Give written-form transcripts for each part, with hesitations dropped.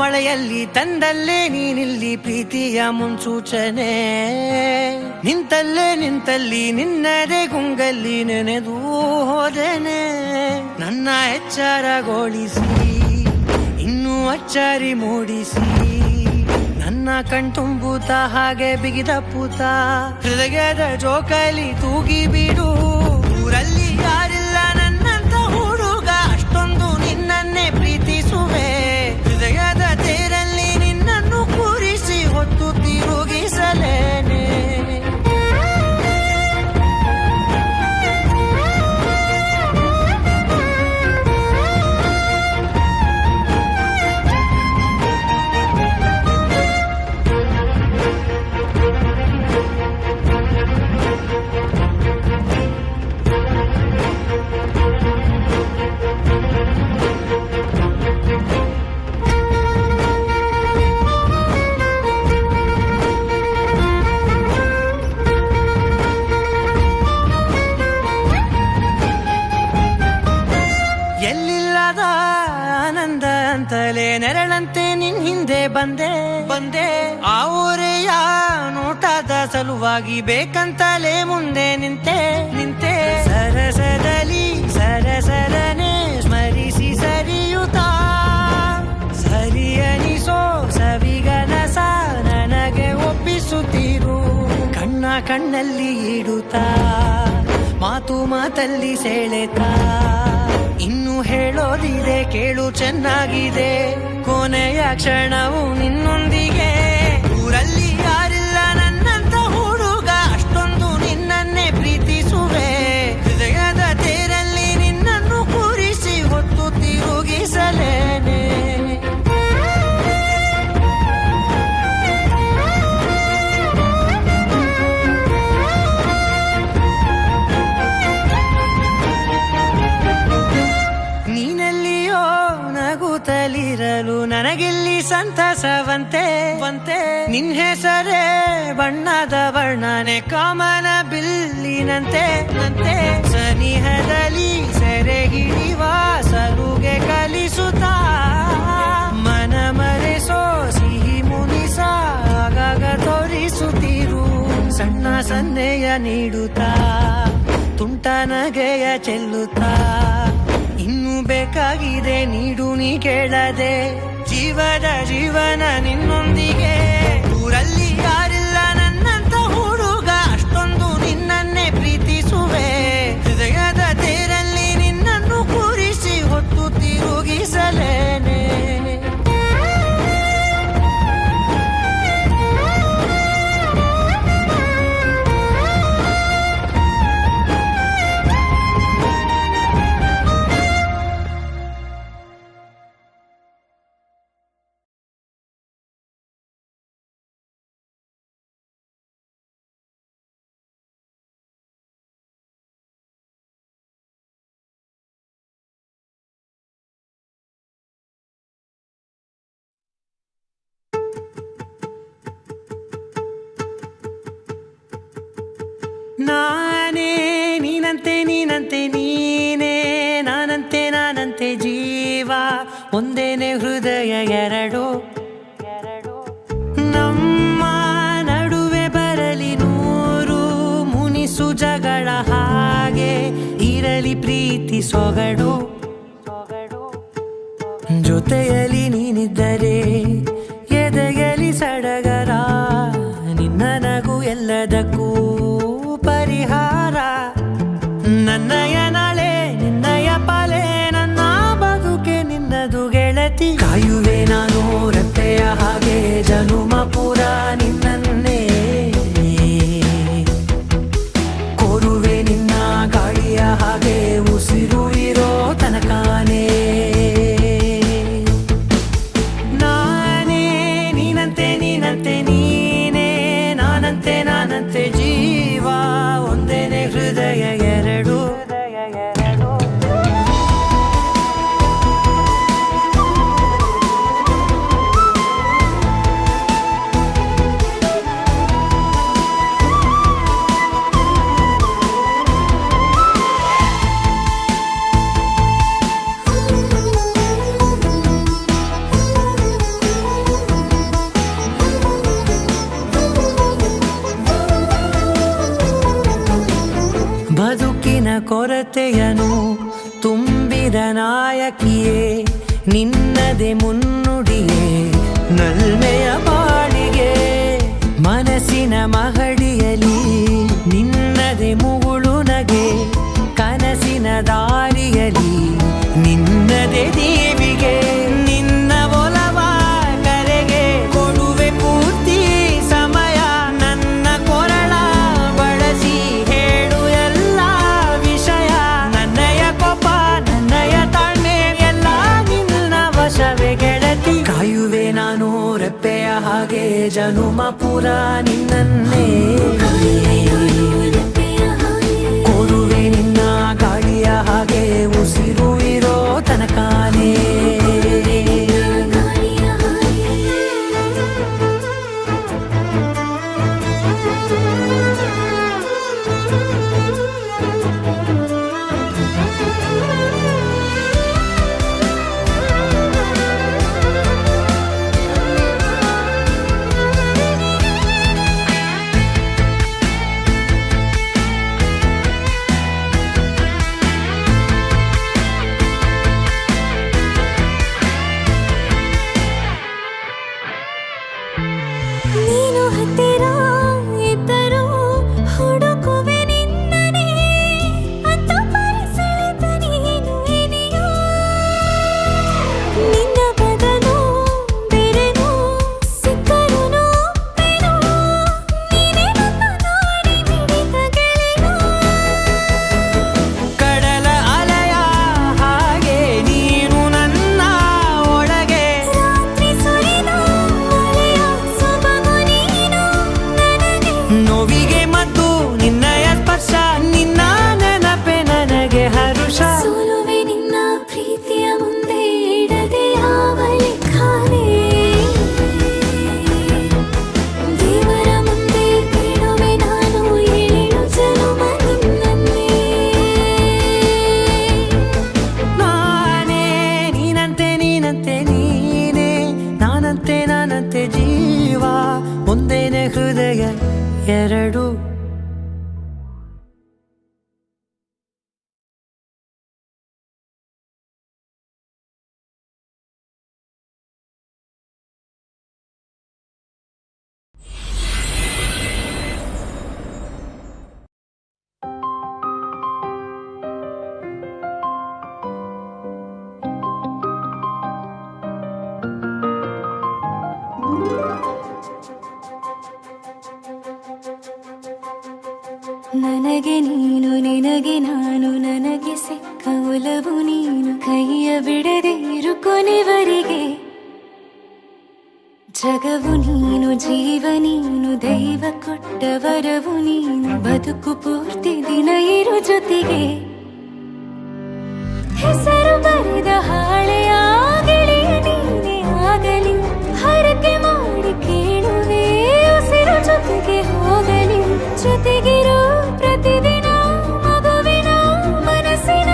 ಮಳೆಯಲ್ಲಿ ತಂದಲ್ಲೇ ನೀನಿಲ್ಲಿ ಪ್ರೀತಿಯ ಮುನ್ಸೂಚನೆ, ನಿಂತಲ್ಲಿ ನಿನ್ನದೇ ಗುಂಗಲ್ಲಿ ನೆನೆದು ಹೋದೆನೆ. ನನ್ನ ಎಚ್ಚರಗೊಳಿಸಿ ಇನ್ನೂ ಅಚ್ಚರಿ ಮೂಡಿಸಿ, ನನ್ನ ಕಣ್ತುಂಬುತ್ತ ಹಾಗೆ ಬಿಗಿದ ಪೂತ ಹೃದಯದ ಜೋಕಾಲಿ ತೂಗಿ ಬಿಡು. ಊರಲ್ಲಿ ಯಾರಿಲ್ಲ ನನ್ನಂತ ಹುಡುಗ, ಅಷ್ಟೊಂದು ನಿನ್ನನ್ನೇ ಪ್ರೀತಿಸುವೆ. ಹೃದಯದ ತೇರಲ್ಲಿ ನಿನ್ನನ್ನು ಕೂರಿಸಿ ಹೊತ್ತು ತಿರುಗಿಸಲೇನೆ. ನೆರಳಂತೆ ನಿನ್ ಹಿಂದೆ ಬಂದೆ ಆ ಊರೆಯ ನೋಟದ ಸಲುವಾಗಿ ಬೇಕಂತಲೇ ಮುಂದೆ ನಿಂತೆ ಸರಸರನೆ ಸ್ಮರಿಸಿ ಸರಿಯುತ್ತಾ ಸರಿಯನಿಸೋ ಸವಿಗನಸ ನನಗೆ ಒಪ್ಪಿಸುತ್ತೀರು. ಕಣ್ಣಲ್ಲಿ ಇಡುತ್ತಾ ಮಾತಲ್ಲಿ ಸೆಳೆತಾ, ಇನ್ನು ಹೇಳೋದಿದೆ ಕೇಳು ಚೆನ್ನಾಗಿದೆ, ಕೊನೆಯ ಕ್ಷಣವು ನಿನ್ನೊಂದಿಗೆ. ಊರಲ್ಲಿ ಯಾರಿಲ್ಲ ನನ್ನಂತ ಹುಡುಗ, ಅಷ್ಟೊಂದು ನಿನ್ನನ್ನೇ ಪ್ರೀತಿಸುವೆ. ಹೃದಯದ ತೇರಲ್ಲಿ ನಿನ್ನನ್ನು ಕೂರಿಸಿ ಹೊತ್ತು ತಿರುಗಿಸಲೇನೆ. ನಗುತ್ತಲಿರಲು ನನಗಿಲ್ಲಿ ಸಂತಸವಂತೆ ನಿನ್ ಹೆಸರೇ ಬಣ್ಣದ ವರ್ಣನೆ ಕಾಮನ ಬಿಲ್ಲಿನಂತೆ ಸನಿಹದಲ್ಲಿ ಸೆರೆ ಹಿಡಿಯುವ ಸಲುಗೆ ಕಲಿಸುತ್ತಾ ಮನ ಮರೆಸೋ ಸಿಹಿ ಮುನಿಸ ಆಗಾಗ ತೋರಿಸುತ್ತಿರು. ಸಣ್ಣ ಸನ್ನೆಯ ನೀಡುತ್ತಾ ತುಂಟ ನಗೆಯ ಚೆಲ್ಲುತ್ತಾ, ಇನ್ನು ಬೇಕಾಗಿದೆ ನೀಡು ನೀ ಕೇಳದೆ, ಜೀವನ ನಿನ್ನೊಂದಿಗೆ. ಊರಲ್ಲಿ ಯಾರಿಲ್ಲ ನನ್ನಂತ ಹುಡುಗ, ಅಷ್ಟೊಂದು ನಿನ್ನನ್ನೇ ಪ್ರೀತಿಸುವೆ. ಹೃದಯದ ತೇರಲ್ಲಿ ನಿನ್ನನ್ನು ಕೂರಿಸಿ ಹೊತ್ತು ತಿರುಗಿಸಲೇನೆ. ನಾನೇ ನೀನಂತೆ ನೀನೇ, ನಾನಂತೆ ಜೀವ ಒಂದೇನೆ ಹೃದಯ ಎರಡು. ನಮ್ಮ ನಡುವೆ ಬರಲಿ ನೂರು ಮುನಿಸು ಜಗಳ, ಹಾಗೆ ಇರಲಿ ಪ್ರೀತಿ ಸೊಗಡು. ಜೊತೆಯಲ್ಲಿ ನೀನಿದ್ದರೆ ಎದೆಯಲಿ ಸಡಗರ, ನಿನ್ನ ನಗು ಎಲ್ಲದಕ್ಕೂ ಪರಿಹಾರ. ನನ್ನಯ ನಾಳೆ ನಿನ್ನಯ ಪಾಲೆ, ನನ್ನ ಬದುಕೆ ನಿನ್ನದು ಗೆಳತಿ. ಕಾಯುವೆ ನಾನು ರೆಪ್ಪೆಯ ಹಾಗೆ ಜನುಮ ಪೂರ ನಿನ್ನನ್ನೇ, ಕೋರುವೆ ನಿನ್ನ ಗಾಳಿಯ ಹಾಗೆ ಉಸಿರು ಇರೋ ತನಕಾನೇ. ನಾನೇ ನೀನಂತೆ ನೀನೇ, ನಾನಂತೆ ಜೀವ ಮೊರತೆಯನು ತುಂಬಿದ ನಾಯಕಿಯೇ ನಿನ್ನದೆ ಮುನ್ನುಡಿಯೇ ನಲ್ಮೆಯ ಬಾಳಿಗೆ ಮನಸ್ಸಿನ ಮಹಡಿಯಲಿ ನಿನ್ನದೆ ಮುಗುಳು ನಗೆ ಕನಸಿನ ದಾರಿಯಲಿ ನಿನ್ನದೆ ದೀವಿಗೆ ನಿನ್ನ ಒಲವ ಕರೆಗೆ ಕೊಡುವೆ ಪೂರ್ತಿ ಸಮಯ ನನ್ನ ಕೊರಳ ಬಳಸಿ ಹೇಳು ಎಲ್ಲ ವಿಷಯ ನನ್ನಯ ಕೋಪ ನನ್ನಯ ತಾಳ್ಮೆ ಎಲ್ಲ ನಿನ್ನ ವಶವೇ ಗೆಳತಿ ಕಾಯುವೆ ನಾನು ರೆಪ್ಪೆಯ ಹಾಗೆ ಜನುಮ ಪುರ ನಿನ್ನನ್ನೇ ಕೊಡುವೆ ನಿನ್ನ ಗಾಳಿಯ ಹಾಗೆ ಉಸಿರು ಇರೋ ತನಕಾನೇ ನೀನು ಹತ್ತಿರ ಇದ್ದರೂ ಹುಡುಕುವೆ ನಿನ್ನನೇ ಅಂತ ಪರಿಸೆಳೆದ ನೀನು ಇದೆಯೋ ನಿನ್ನ ಬದಲು ಬೇರೆನೋ ಸಿಕ್ಕರೂ ಒಪ್ಪೆನೋ ನೀನೇ ನನ್ನ ನಾಡಿ ಮಿಡಿದ ಗೆಳೆಯೋ ಕಡಲ ಅಲೆಯ ಹಾಗೆ ನೀನು ನನ್ನ ಒಳಗೆ ರಾತ್ರಿ ಸುರಿದ ಮಳೆಯ ಸೊಬಗು ನೀನು ನನಗೆ ನೋವಿಗೆ ಮತ್ತು ನಿನ್ನಯ ಸ್ಪರ್ಶ ನಿನ್ನ ನೆನಪೆ ನನಗೆ ಹರುಷ ಸೋಲುವೆ ನಿನ್ನ ಪ್ರೀತಿಯ ಮುಂದೆ ಇಡದೆ ಯಾವ ಲೆಕ್ಕನೇ ದೇವರ ಮುಂದೆ ಕೇಳುವೆ ನಾನು 7 ಜನುಮ ನಿನ್ನನ್ನೇ ನಾನೇ ನೀನಂತೆ ನೀನಂತೆ ನೀನೇ ನಾನಂತೆ ನಾನಂತೆ ಜೀವ ಒಂದೇನೆ ಹೃದಯ ಎರಡು ನನಗೆ ನೀನು ನಿನಗೆ ನಾನು ನನಗೆ ಸಿಕ್ಕ ಒಲವು ನೀನು ಕೈಯ ಬಿಡದೆ ಇರು ಕೊನೆವರೆಗೆ ಜಗವು ನೀನು ಜೀವ ನೀನು ದೈವ ಕೊಟ್ಟ ವರವು ನೀನು ಬದುಕು ಪೂರ್ತಿ ದಿನ ಇರು ಜೊತೆಗೆ ಹೆಸರು ಬರೆದ ಹಾಳೆಯ ಗೆಳೆಯ ನೀನೇ ಆಗಲಿ ಹರಕೆ ಮಾಡಿ ಕೇಳುವೆ ಉಸಿರು ಜೊತೆಗೆ ಹೋಗಲಿ ಜೊತೆಗಿರೋ ಪ್ರತಿದಿನ ಮಗುವಿನ ಮನಸ್ಸಿನ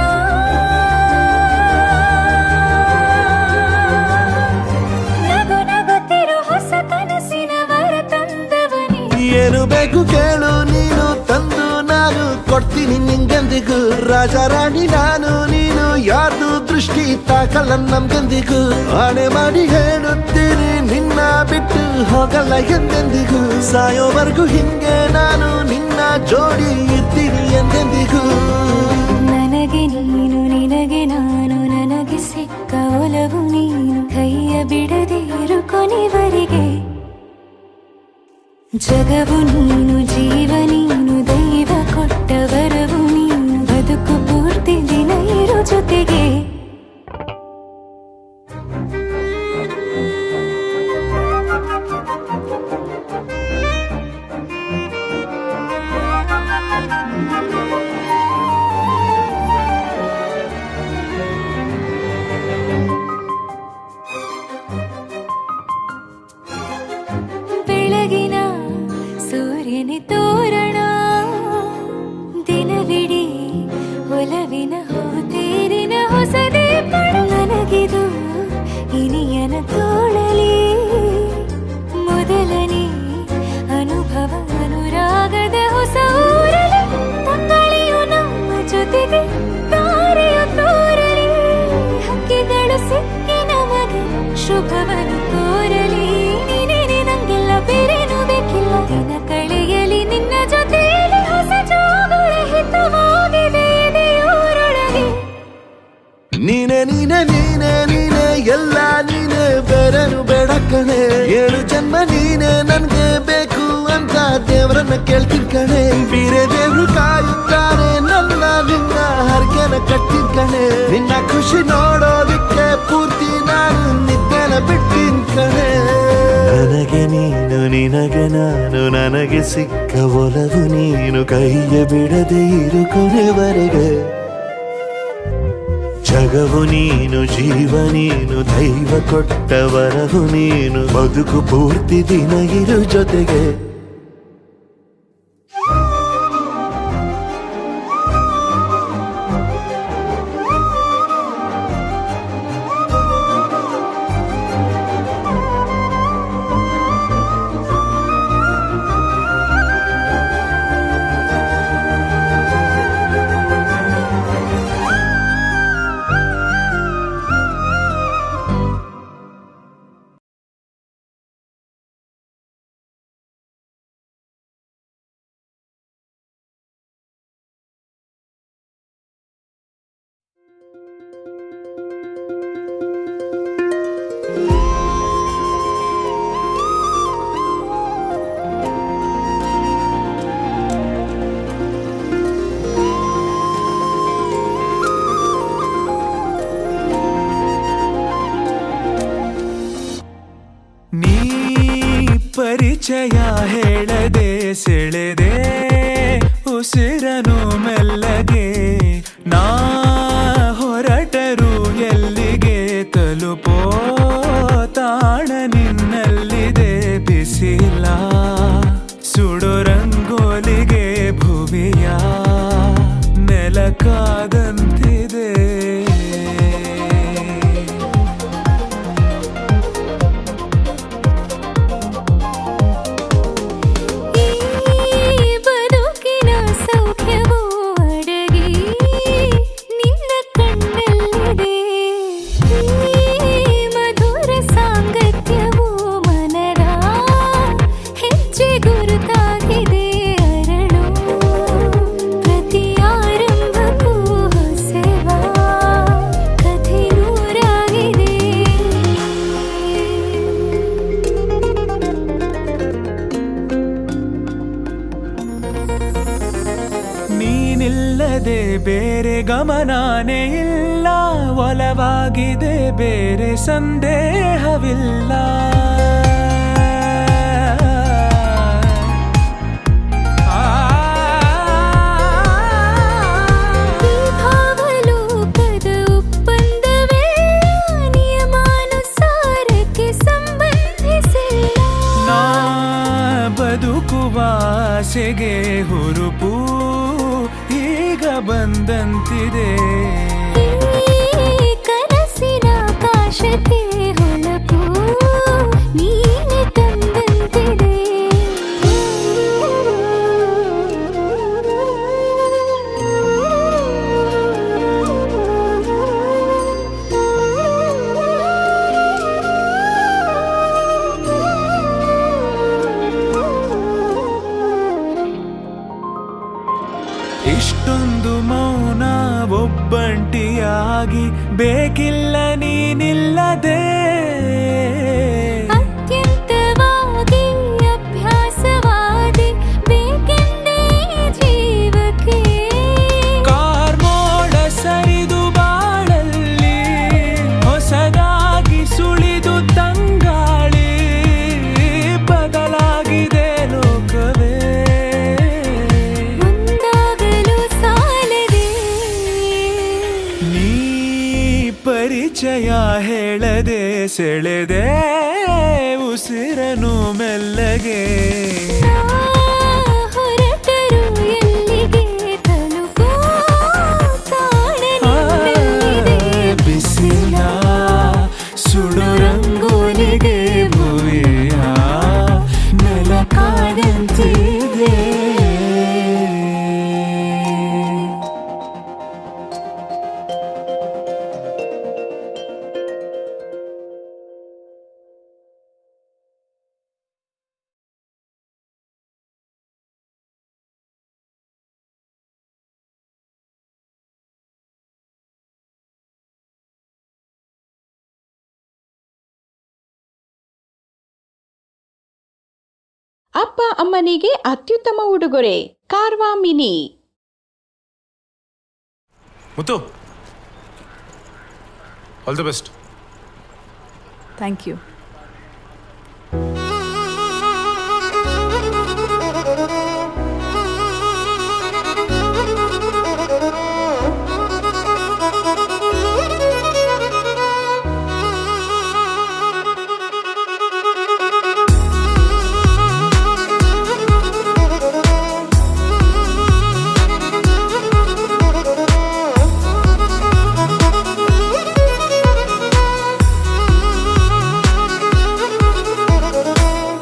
ನಗು ನಗುತ್ತಿರೋ ಹೊಸ ಕನಸಿನ ವರ ತಂದವನೇ ಏನು ಬೇಕು ಕೇಳು ನೀನು ತಂದು ನಾನು ಕೊಡ್ತೀನಿ ನಿಂಗೆಂದಿಗೂ ರಾಜ ರಾಣಿ ನಾನು ನೀನು ಯಾರ್ದು ದೃಷ್ಟಿ ತಾಕಲ್ಲ ನಮ್ಗೆಂದಿಗೂ ಆಣೆ ಮಾಡಿ ಹೇಳುತ್ತೀನಿ ನಿನ್ನ ಬಿಟ್ಟು ಹೋಗಲ್ಲ ಎಂದೆಂದಿಗೂ ಸಾಯೋವರೆಗೂ ಹಿಂಗೆ ನಾನು ನಿನ್ನ ಜೋಡಿ ಇದ್ದೀನಿ ಎಂದೆಂದಿಗೂ ನನಗೆ ನೀನು ನಿನಗೆ ನಾನು ನನಗೆ ಸಿಕ್ಕ ಒಲವು ನೀನು ಕೈಯ ಬಿಡದೆ ಇರು ಕೊನೆವರೆಗೆ ಜಗವು ನೀನು ಜೀವ ನೀನು ದೈವ ಕೊಟ್ಟ ವರವು ನೀನು ಬದುಕು ಪೂರ್ತಿ ದಿನ ಇರು ಜೊತೆಗೆ ಬೆಳಗಿನ ಸೂರ್ಯನೇ ತೋರಣ ದಿನವಿಡೀ ಒಲವಿನ ಹೋತೆ ಶುಭವನ್ನು ತೋರಲಿ ನೀನೇನೆ ನಂಗೆಲ್ಲ ಬೇರೇನು ಬೇಕಿಲ್ಲ ದಿನ ಕಳೆಯಲಿ ನಿನ್ನ ಜೊತೆಯಲ್ಲಿ ಹೊಸ ಜೋಗುಳ ಹಿತವಾಗಿದೆ ಎದೆಯೂರೊಳಗೆ ನೀನೆ ನೀನೆ ನೀನೆ ನೀನೆ ಎಲ್ಲ ನೀನೆ ಬೇರೆನು ಬೇಡ ಕಣೆ 7 ಜನ್ಮ ನೀನೆ ನನ್ಗೆ ಬೇಕು ಅಂತ ದೇವರನ್ನ ಕೇಳ್ತೀನಿ ಕಣೆ ಬೇರೆ ದೇವ್ರು ಕಾಯುತ್ತಾರೆ ನನ್ನ ನಿನ್ನ ಹರ್ಗೆನ ಕಟ್ಟಿನ ಕಣೆ ನಿನ್ನ ಖುಷಿ ನೋಡೋದಿಕ್ಕೆ ಪೂರ್ತಿ ನಾನು ನಿದ್ದೆನ ಬಿಟ್ಟಿನ ಕಣೆ ನನಗೆ ನೀನು ನಿನಗೆ ನಾನು ನನಗೆ ಸಿಕ್ಕ ಒಲವು ನೀನು ಕೈಯ ಬಿಡದೆ ಇರು ಕೊನೆವರೆಗೆ ಜಗವು ನೀನು ಜೀವ ನೀನು ದೈವ ಕೊಟ್ಟ ವರವು ನೀನು ಬದುಕು ಪೂರ್ತಿ ದಿನ ಇರು ಜೊತೆಗೆ ಪರಿಚಯ ಹೇಳದೆ ಸೆಳೆದೆ ಉಸಿರನು ಮೆಲ್ಲಗೆ ನಾ ಹೊರಟರು ಎಲ್ಲಿಗೆ ತಲುಪೋ ತಾಣ ನಿನ್ನಲ್ಲಿದೆ ಬಿಸಿಲ ಸುಡೋ ರಂಗೋಲಿಗೆ ಭುವಿಯ ನೆಲಕಾದಂತಿದೆ ನೀನಿಲ್ಲದೆ ಬೇರೆ ಗಮನಾನೇ ಇಲ್ಲ ಒಲವಾಗಿದೆ ಬೇರೆ ಸಂದೇಹವಿಲ್ಲ ಭಾವಲೋಕದ ಒಪ್ಪಂದವೆಲ್ಲ ನಿಯಮಾನುಸಾರಕ್ಕೆ ಸಂಬಂಧಿಸಿಲ್ಲ ನಾ ಬದುಕುವ ಆಸೆಗೆ ಹುರುಪು ಈಗ ಬಂದಂತಿದೆ ಕನಸಿನ ಕಾಶಕ್ಕೆ ಹೊಳಪು ನೀನೆ ತಂದಂತಿದೆ ಇಷ್ಟೊಂದು ಮೌನ ಒಬ್ಬಂಟಿಯಾಗಿ ಬೇಕಿಲ್ಲ ನೀನಿಲ್ಲದೆ ಅತ್ಯಂತವಾಗಿ ಅಭ್ಯಾಸವಾದಿ ಬೇಕೆಂದೇ ಜೀವಕ್ಕೆ ಕಾರ್ಮೋಡ ಸರಿದು ಬಾಳಲ್ಲಿ ಹೊಸದಾಗಿ ಸುಳಿದು ತಂಗಾಳಿ ಬದಲಾಗಿದೆ ಲೋಕವೇ ನೀ ಪರಿಚಯ ಹೇಳದೆ ಸೆಳೆದೆ ಉಸಿರನು ಮೆಲ್ಲಗೆ ಹೊರಟರು ಎಲ್ಲಿಗೆ ತಲುಪೋ ತಾಣ ನಿನ್ನಲ್ಲಿದೆ ಬಿಸಿಲ ಸುಡು ರಂಗೋಲಿಗೆ ಭುವಿಯ ನೆಲಕಾದಂತಿದೆ ಅಪ್ಪ ಅಮ್ಮನಿಗೆ ಅತ್ಯುತ್ತಮ ಉಡುಗೊರೆ ಕಾರ್ವಾ ಮಿನಿ. ಮುತ್ತು, all the best. Thank you.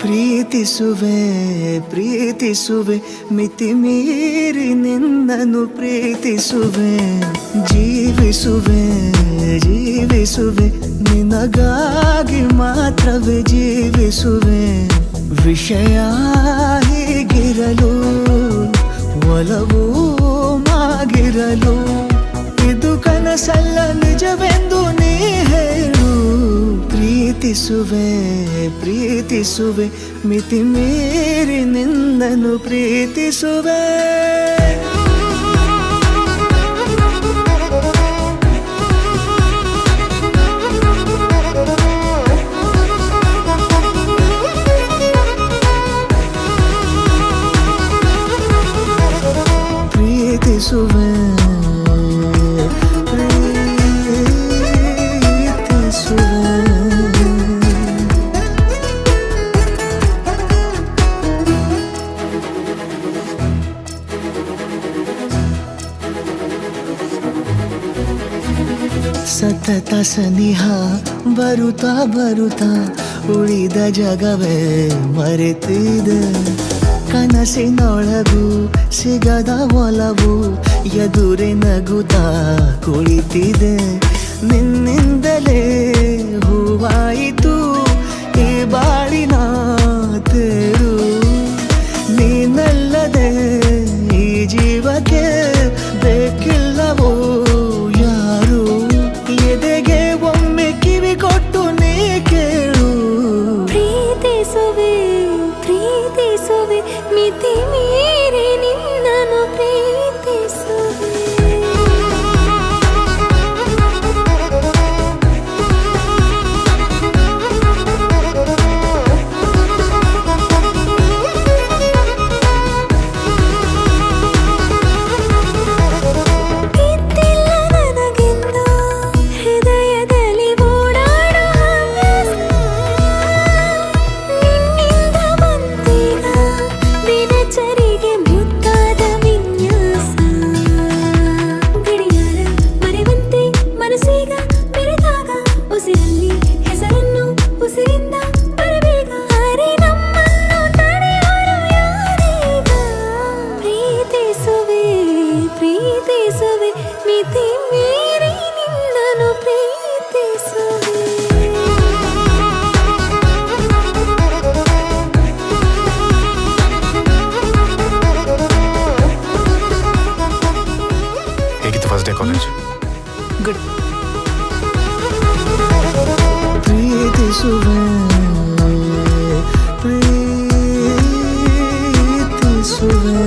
ಪ್ರೀತಿಸುವೆ ಪ್ರೀತಿಸುವೆ ಮಿತಿ ಮೀರಿ ನಿನ್ನನ್ನು ಪ್ರೀತಿಸುವೆ ಜೀವಿಸುವೆ ಜೀವಿಸುವೆ ನಿನಗಾಗಿ ಮಾತ್ರವೇ ಜೀವಿಸುವೆ ವಿಷಯ ಹೀಗಿರಲು ಒಲವು ಮಾಗಿರಲು ಇದು ಕನಸಲ್ಲ ನಿಜವೆಂದು ನೀ ಹೇಳು ಪ್ರೀತಿಸುವೆ ಪ್ರೀತಿಸುವೆ ಮಿತಿ ಮೀರಿ ನಿನ್ನನ್ನು ಪ್ರೀತಿಸುವೆ ಪ್ರೀತಿಸುವೆ ಸತತ ಸನಿಹ ಬರುತ್ತಾ ಬರುತ್ತಾ ಉಳಿದ ಜಗವೇ ಮರೆತಿದೆ ಕನಸಿನೊಳಗೂ ಸಿಗದ ಒಲವು ಎದುರೆ ನಗುತ್ತಾ ಕುಳಿತಿದೆ ನಿನ್ನಿಂದಲೇ ಹೂವಾಯಿತು ಈ ಬಾಳಿನ ತೇರು ನೀನಲ್ಲದೆ ಈ ಜೀವಕ್ಕೆ ಬೇಕಿಲ್ಲವೋ ಯಾರು ಎದೆಗೆ ಒಮ್ಮೆ ಕಿವಿ ಕೊಟ್ಟು ನೀ ಕೇಳು ಪ್ರೀತಿಸುವೆ ಪ್ರೀತಿಸುವೆ ಮಿತಿ ಮೀರಿ ನಿನ್ನನ್ನು ಪ್ರೀತಿಸುವೆ ಗುಡ್. ಪ್ರೀತಿಸುವೆ ಪ್ರೀತಿಸುವೆ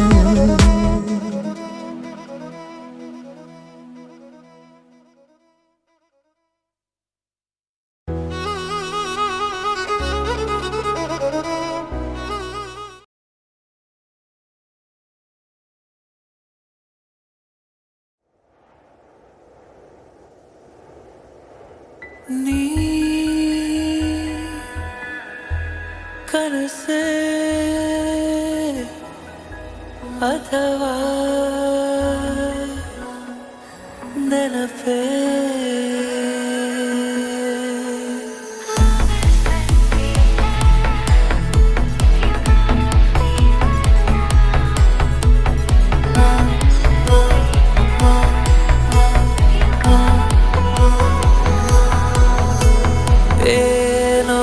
ನೀ ಕನಸೇ ಅಥವಾ ನೆನಪೇ ಏನೋ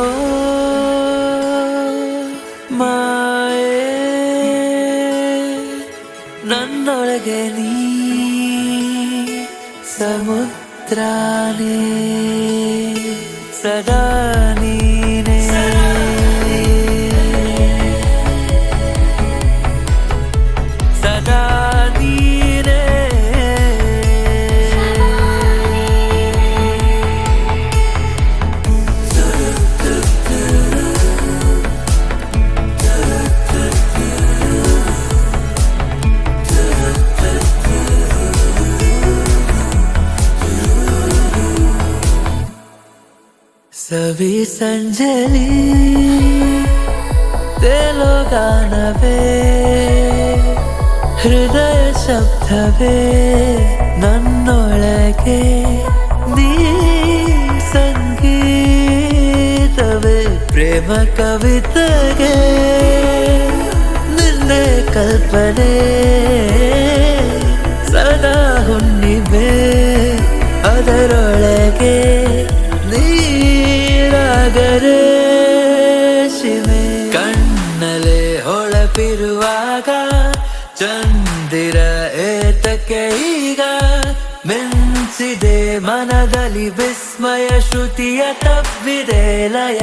ಮಾಯೆ ನನ್ನೊಳಗೆ ನೀ ಸಮುದ್ರನೇ ಸದಾ ನೀನೇ ಸವಿ ಸಂಜಲಿ ತೇಲೋಗಾನವೇ ಹೃದಯ ಶಬ್ದವೇ ನನ್ನೊಳಗೆ ನೀ ಸಂಗೀತವೇ ಪ್ರೇಮ ಕವಿತೆಗೆ ನಿನ್ನೆ ಕಲ್ಪನೆ ಸದಾ ಹುಣ್ಣಿಮೆ ಅದರೊಳಗೆ ನೀರಾಗರೆ ಶಿವೆ ಕಣ್ಣಲೆ ಹೊಳಪಿರುವಾಗ ಚಂದಿರ ಏತಕ್ಕೆ ಈಗ ಮಿಂಚಿದೆ ಮನದಲ್ಲಿ ವಿಸ್ಮಯ ಶ್ರುತಿಯ ತಬ್ಬಿದೆ ಲಯ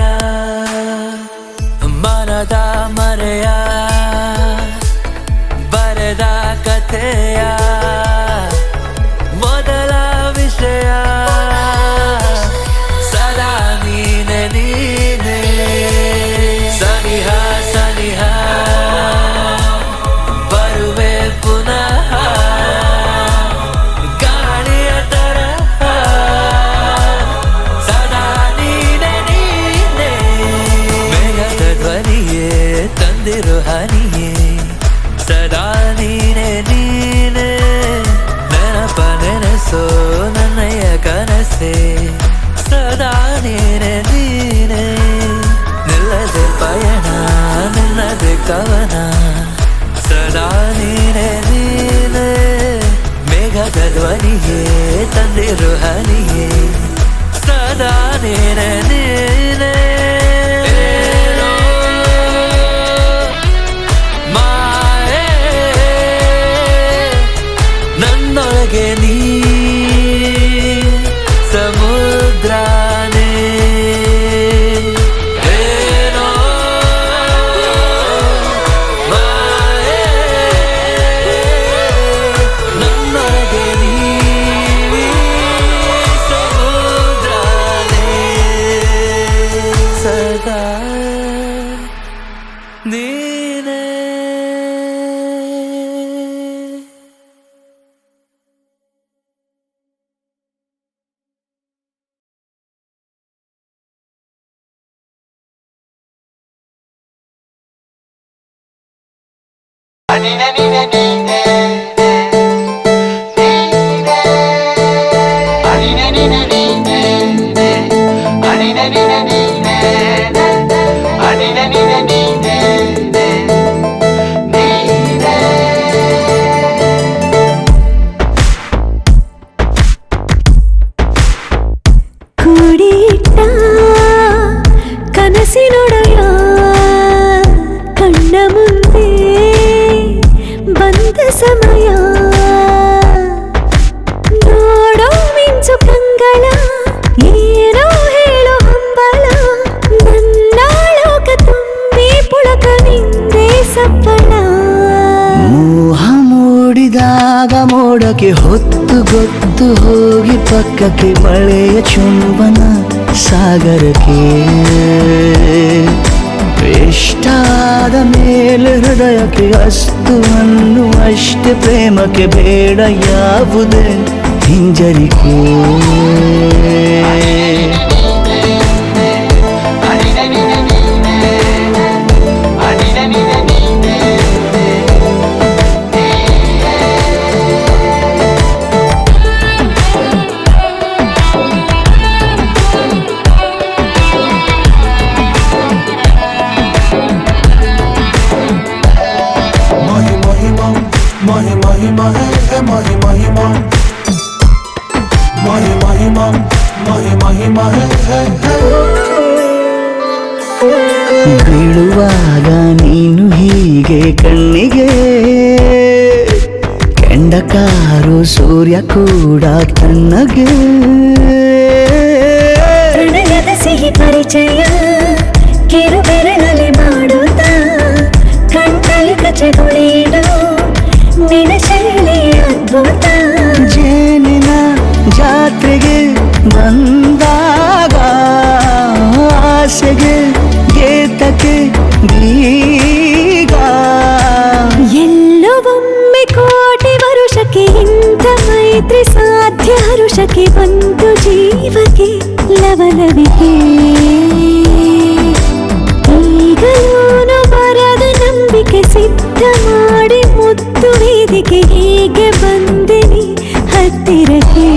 ಮನದ ಮರೆಯ ಬರೆದ ಕಥೆಯ ಮೊದಲ ವಿಷಯ ಸದಾ ನೀನೆ ನೀನೆ ಸನಿಹ ಸನಿಹ ಬರುವೆ ಪುನಃ ಗಾಳಿಯ ತರಹ ಸದಾ ನೀನೆ ನೀನೆ ಮೇಘದ ಧ್ವನಿಯೇ ತಂದಿರು ಹನಿಯೇ ಸದಾ ನೀನೆ ನೀನೆ ನೆನಪ ನೆನೆಸೋ ನನ್ನಯ್ಯ ಕನಸೆ ಸದಾ ನೀನೆ ನೀನೆ ನಿಲ್ಲದೆ ಪಯಣ ನಿಲ್ಲದೆ ಕವನ ಸದಾ ನೀನೆ ನೀನೆ ಮೇಘದ ಧ್ವನಿಯೇ ತಂದಿರು ಹನಿಯೇ ಸದಾ ನೀನೆ ನೀನೆ ಮಾಯೆ ನನ್ನೊಳಗೆ ನೀ ಸಮುದ್ರನೇ ಏನೋ ಮಾಯೆ ನನ್ನೊಳಗೆ ನೀ ಸಮುದ್ರನೇ ಸದಾ ನೀನೇ ಕೂಡಿಟ್ಟ ಕನಸಿನೊಡೆಯ ಕಣ್ಣ ಮುಂದೆ ಬಂದ ಸಮಯ ನೋಡೋ ಮಿಂಚು ಕಂಗಳ ಏನೋ ಹೇಳೋ ಹಂಬಲ ನನ್ನ ಲೋಕ ತುಂಬಿ ಪುಳಕ ನಿಂದೆ ಸಪ್ಪಳ ಮೋಹ ಮೂಡಿದಾಗ ಮೋಡಕ್ಕೆ ಹೊತ್ತು ಗೊತ್ತು ಹೋಗಿ ಪಕ್ಕಕ್ಕೆ ಮಳೆಯ ಚುಂಬನ ಸಾಗರಕ್ಕೆ ಇಷ್ಟಾದ ಮೇಲೆ ಹೃದಯಕ್ಕೆ ಅಸ್ತು ಅನ್ನುವಷ್ಟೇ ಪ್ರೇಮಕ್ಕೆ ಬೇಡ ಯಾವುದೇ ಹಿಂಜರಿಕೆ ಬೀಳುವಾಗ ನೀನು ಹೀಗೆ ಕಣ್ಣಿಗೆ ಕೆಂಡಕಾರು ಸೂರ್ಯ ಕೂಡ ತಣ್ಣಗೆ ಪ್ರಣಯದ ಸಿಹಿ ಪರಿಚಯ ಕಿರು ಬೆರಳಲ್ಲಿ ಮಾಡುತ್ತಾ ಕಣ್ಣಲ್ಲಿ ಕಚಗುಳಿಡು ನಿನ ಶೈಲಿ ಅದ್ಭುತ ಜೇನಿನ ಜಾತ್ರೆಗೆ ಬಂದಾಗ ಆಸೆಗೆ ಗೇತಕ್ಕೆ ಬೀಗ ಎಲ್ಲವೊಮ್ಮೆ ಕೋಟಿ ವರುಷಕ್ಕೆ ಇಂಥ ಮೈತ್ರಿ ಸಾಧ್ಯ ಹರುಷಕ್ಕೆ ಬಂತು ಜೀವಕ್ಕೆ ಲವಲವಿಕೆ ಈಗಲೂನು ಬರದ ನಂಬಿಕೆ ಸಿದ್ಧ ಮಾಡಿ ಮುತ್ತು ವೇದಿಕೆ ಹೀಗೆ ಬಂದಿನಿ ಹತ್ತಿರಕ್ಕೆ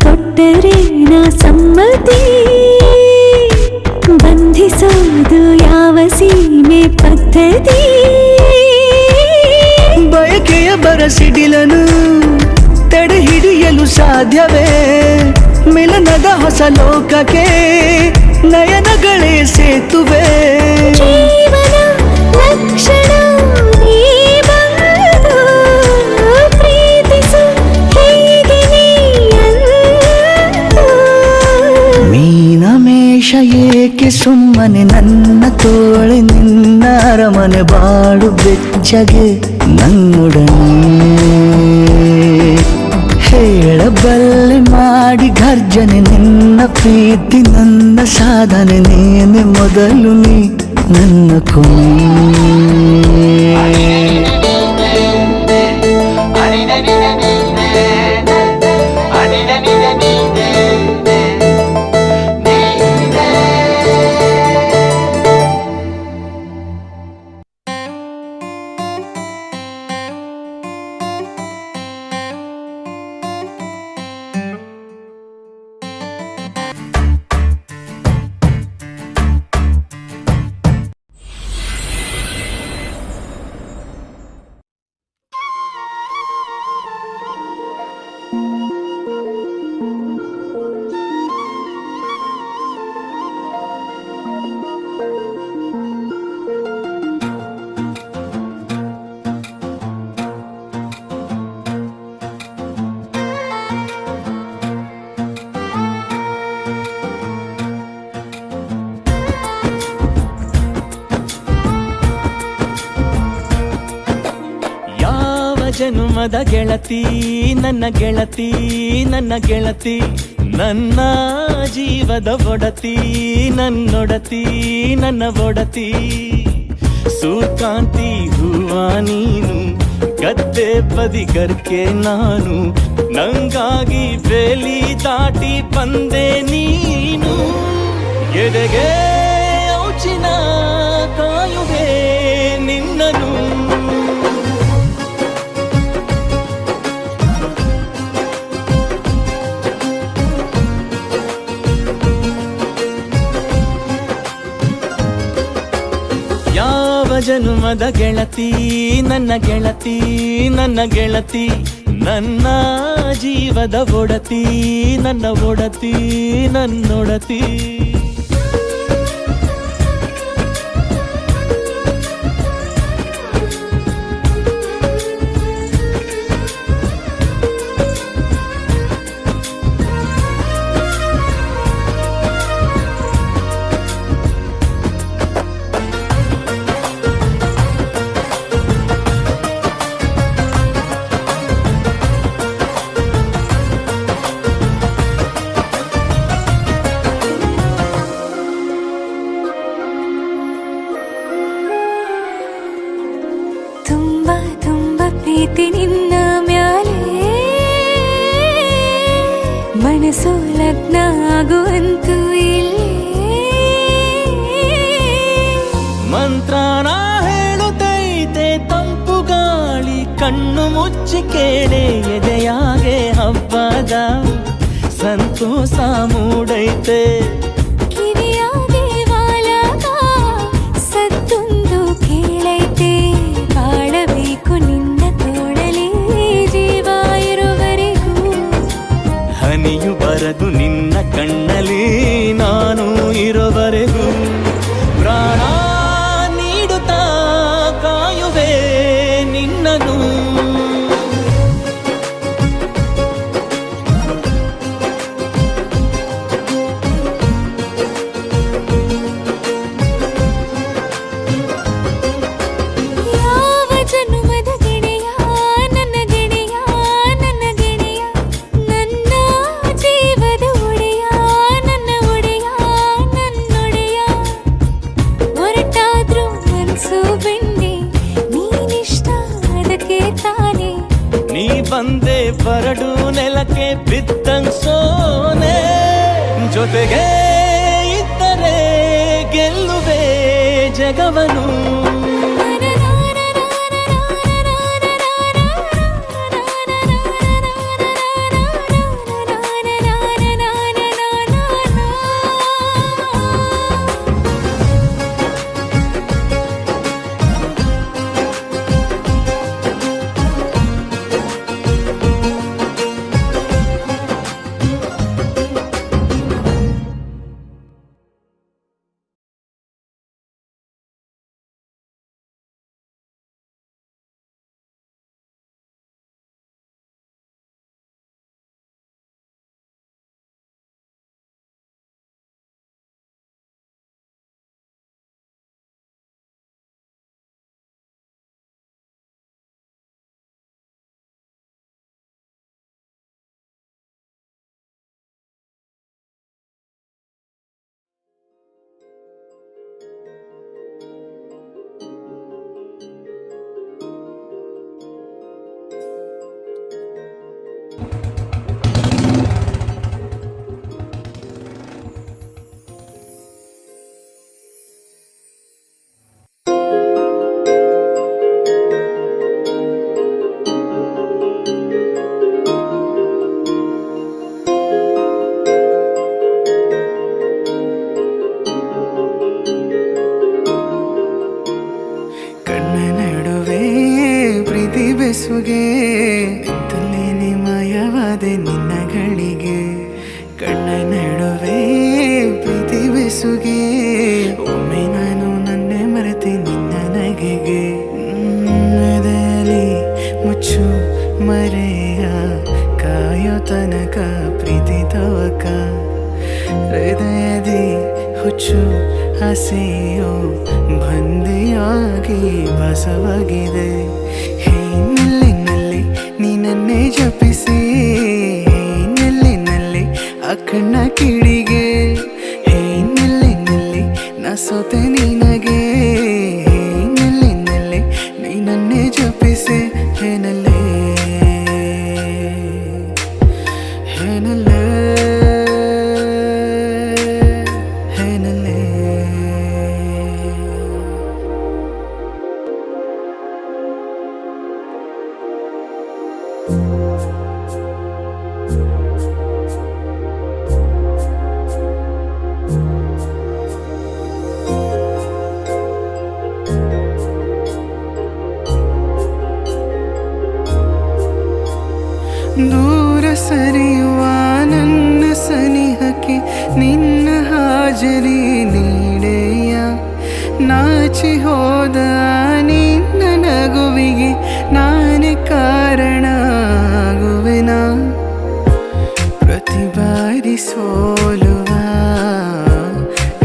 ಕೊಟ್ಟರೆ ನಾ ಸಮ್ಮತಿ ಬಂಧಿಸೋದು ಯಾವ ಸೀಮೆ ಪದ್ಧತಿ ಬಯಕೆಯ ಬರಸಿಡಿಲನು ತಡೆ ಹಿಡಿಯಲು ಸಾಧ್ಯವೇ ಮಿಲನದ ಹೊಸ ಲೋಕಕ್ಕೆ ನಯನಗಳೇ ಸೇತುವೆ ಜೀವನ ಲಕ್ಷಣ ನೀ ಬಂದು ಪ್ರೀತಿಸು ಹೀಗೆ ಮೀನಮೇಷ ಏಕೆ ಸುಮ್ಮನೆ ನನ್ನ ತೋಳೆ ನಿನ್ನ ಅರಮನೆ ಬಾಡು ಬೆಚ್ಚಗೆ ನನ್ನೊಡನೆ ಹೇಳಬಲ್ಲೆ ಮಾಡಿ ಗರ್ಜನೆ ನಿನ್ನ ಪ್ರೀತಿ ನನ್ನ ಸಾಧನೆ ನೇನೆ ಮೊದಲು ನೀ ನನ್ನ ಕೊನೆ ಜನುಮದ ಗೆಳತಿ ನನ್ನ ಗೆಳತಿ ನನ್ನ ಗೆಳತಿ ನನ್ನ ಜೀವದ ಒಡತಿ ನನ್ನೊಡತಿ ನನ್ನ ಒಡತಿ ಸೂರ್ಕಾಂತಿ ಹೂವ ನೀನು ಗದ್ದೆ ಬದಿಗರ್ಕೆ ನಾನು ನಂಗಾಗಿ ಬೇಲಿ ದಾಟಿ ಬಂದೆ ನೀನು ಎದೆಗೆ ಔಚಿನ ಕಾಯುವೆ ನಿನ್ನನು ಜನುಮದ ಗೆಳತಿ ನನ್ನ ಗೆಳತಿ ನನ್ನ ಗೆಳತಿ ನನ್ನ ಜೀವದ ಒಡತಿ ನನ್ನ ಒಡತಿ ನನ್ನೊಡತಿ ಪ್ರೀತಿ ನಿನ್ನ ಮ್ಯಾಲೆ ಮನಸ್ಸು ಲಗ್ನ ಆಗುವಂತೂ ಇಲ್ಲೇ ಮಂತ್ರನ ಹೇಳುತ್ತೈತೆ ತಂಪು ಗಾಳಿ ಕಣ್ಣು ಮುಚ್ಚಿ ಕೇಳೆ ಎದೆಯಾಗೆ ಹಬ್ಬದ ಸಂತೋಷ ಮೂಡೈತೆ ಕಿವಿಯಾಗೆ ವಾಲಾಗ ಸತ್ತೊಂದು ಕೇಳೈತೆ ಬಾಳಬೇಕು ನಿನ್ನ ತೋಳಲಿ ಜೀವ ಇರುವರೆಗೂ ಹನಿಯು ಬರದು ನಿನ್ನ ಕಣ್ಣಲ್ಲಿ ನಾನು ಇರುವರೆಗೂ ಪ್ರಾಣ ನೀಡುತ್ತಾ ಕಾಯುವೆ ನಿನ್ನನು ಬಂದೆ ಬರಡು ನೆಲಕ್ಕೆ ಬಿದ್ದಂಗ್ ಸೋನೆ ಜೊತೆಗೆ ಇದ್ದರೆ ಗೆಲ್ಲುವೆ ಜಗವನು ಬೆಸುಗೆ ನಿಂತಲ್ಲೇನೆ ಮಾಯವಾದೆ ನಿನ್ನಗಳಿಗೆ ಕಣ್ಣ ನಡುವೆ ಪ್ರೀತಿ ಬೆಸುಗೆ ಒಮ್ಮೆ ನಾನು ನನ್ನೆ ಮರೆತೆ ನಿನ್ನ ನಗೆಗೆ ನದಲ್ಲಿ ಮುಚ್ಚು ಮರೆಯ ಕಾಯೋ ತನಕ ಪ್ರೀತಿ ತವಕ ಹೃದಯದಿ ಹುಚ್ಚು ಆಸೆಯೋ ಬಂದೆಯಾಗಿ ಬಸವಾಗಿದೆ ನೆಲ್ಲಿನಲ್ಲಿ ನೀನನ್ನೇ ಜಪಿಸಿ ನೆಲ್ಲಿನಲ್ಲಿ ಆ ಕಣ್ಣ ಕಿಡಿಗೆ ನೆಲ್ಲಿನಲ್ಲಿ ನಾ ಸೋತೆ ನಿನಗೆ ನೆಲ್ಲಿನಲ್ಲಿ ನೀನನ್ನೇ ಜಪಿಸಿ ಏನಲ್ಲೇ ಏನಲ್ಲೇ ದೂರ ಸರಿಯುವ ನನ್ನ ಸನಿಹಕ್ಕೆ ನಿನ್ನ ಹಾಜರಿ ನೀಡೆಯ ನಾಚಿ ಹೋದ ನಿನ್ನ ನಗುವಿಗೆ ನಾನೇ ಕಾರಣ ಆಗುವೆನ ಪ್ರತಿ ಬಾರಿ ಸೋಲುವ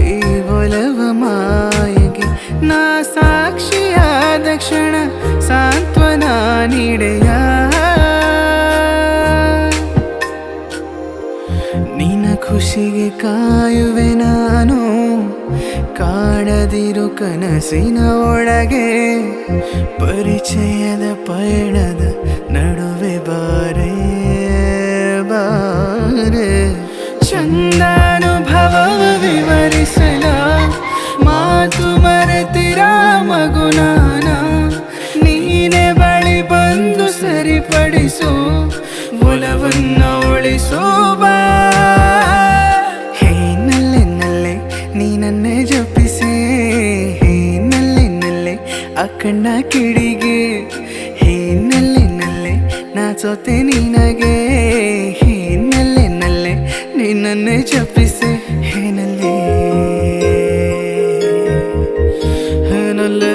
ಈ ಒಲವ ಮಾಯಗೆ ನಾ ಸಾಕ್ಷಿಯಾದ ಕ್ಷಣ ಸಾಂತ್ವನ ನೀಡೆಯ ನಿನ್ನ ಖುಷಿಗೆ ಕಾಯುವೆ ನಾನು ಕಾಣದಿರು ಕನಸಿನ ಒಳಗೆ ಪರಿಚಯದ ಪಯಣದ ನಡುವೆ ಬಾರೆ ಬಾರೆ ಚಂದಾನುಭವ ವಿವರಿಸಲ ಮಾತು ಮರೆತಿರ ಮಗುನಾನ ನೀನೆ ಬಳಿ ಬಂದು ಸರಿಪಡಿಸು ಒಲವನ್ನ ಉಳಿಸೋ ಬಾ ನಲ್ಲೆ ನೀನನ್ನೇ ಜಪಿಸಿ ನಲ್ಲೆ ಆ ಕಣ್ಣ ಕಿಡಿಗೆ ನಲ್ಲೆ ನಾ ಸೋತೆ ನಿನಗೆ ನಲ್ಲೆ ನೀನನ್ನೇ ಜಪಿಸಿ ನಲ್ಲೆ ನಲ್ಲೆ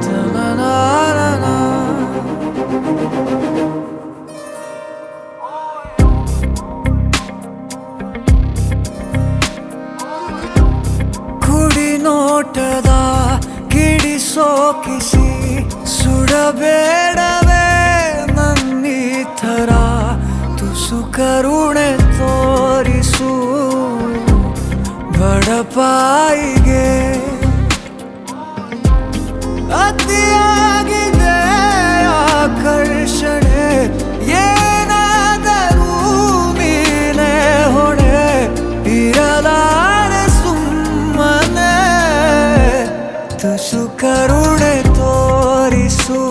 Ta-na-na-na-na. ಕುಡಿ ನೋಟದ ಕಿಡಿ ಸೋಕಿಸಿ ಸುಡಬೇಡವೇ ನನ್ನಿ ಥರ ತುಸು ಕರುಣೆ ತೋರಿಸು ಬಡಪಾಯಿಗೆ ಅತಿಯಾಗಿದೆ ಆಕರ್ಷಣೆ ಏನಾದರೂ ನೀನೆ ಹೊಣೆ ಇರಲಾರೆ ಸುಮ್ಮನೆ ತುಸು ಕರುಣೆ ತೋರಿಸು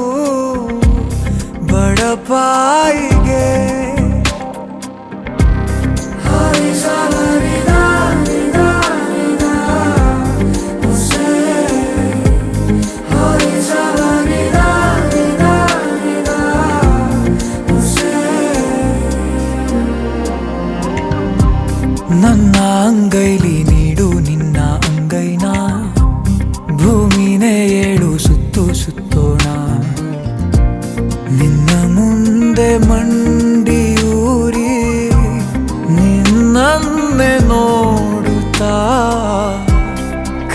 ಬಡಪಾಯಿಗೆ ನನ್ನ ಅಂಗೈಲಿ ನೀಡು ನಿನ್ನ ಅಂಗೈನ ಭೂಮಿನೇ ಏಳು ಸುತ್ತು ಸುತ್ತೋಣ ನಿನ್ನ ಮುಂದೆ ಮಂಡಿಯೂರಿ ನಿನ್ನನ್ನೇ ನೋಡುತ್ತಾ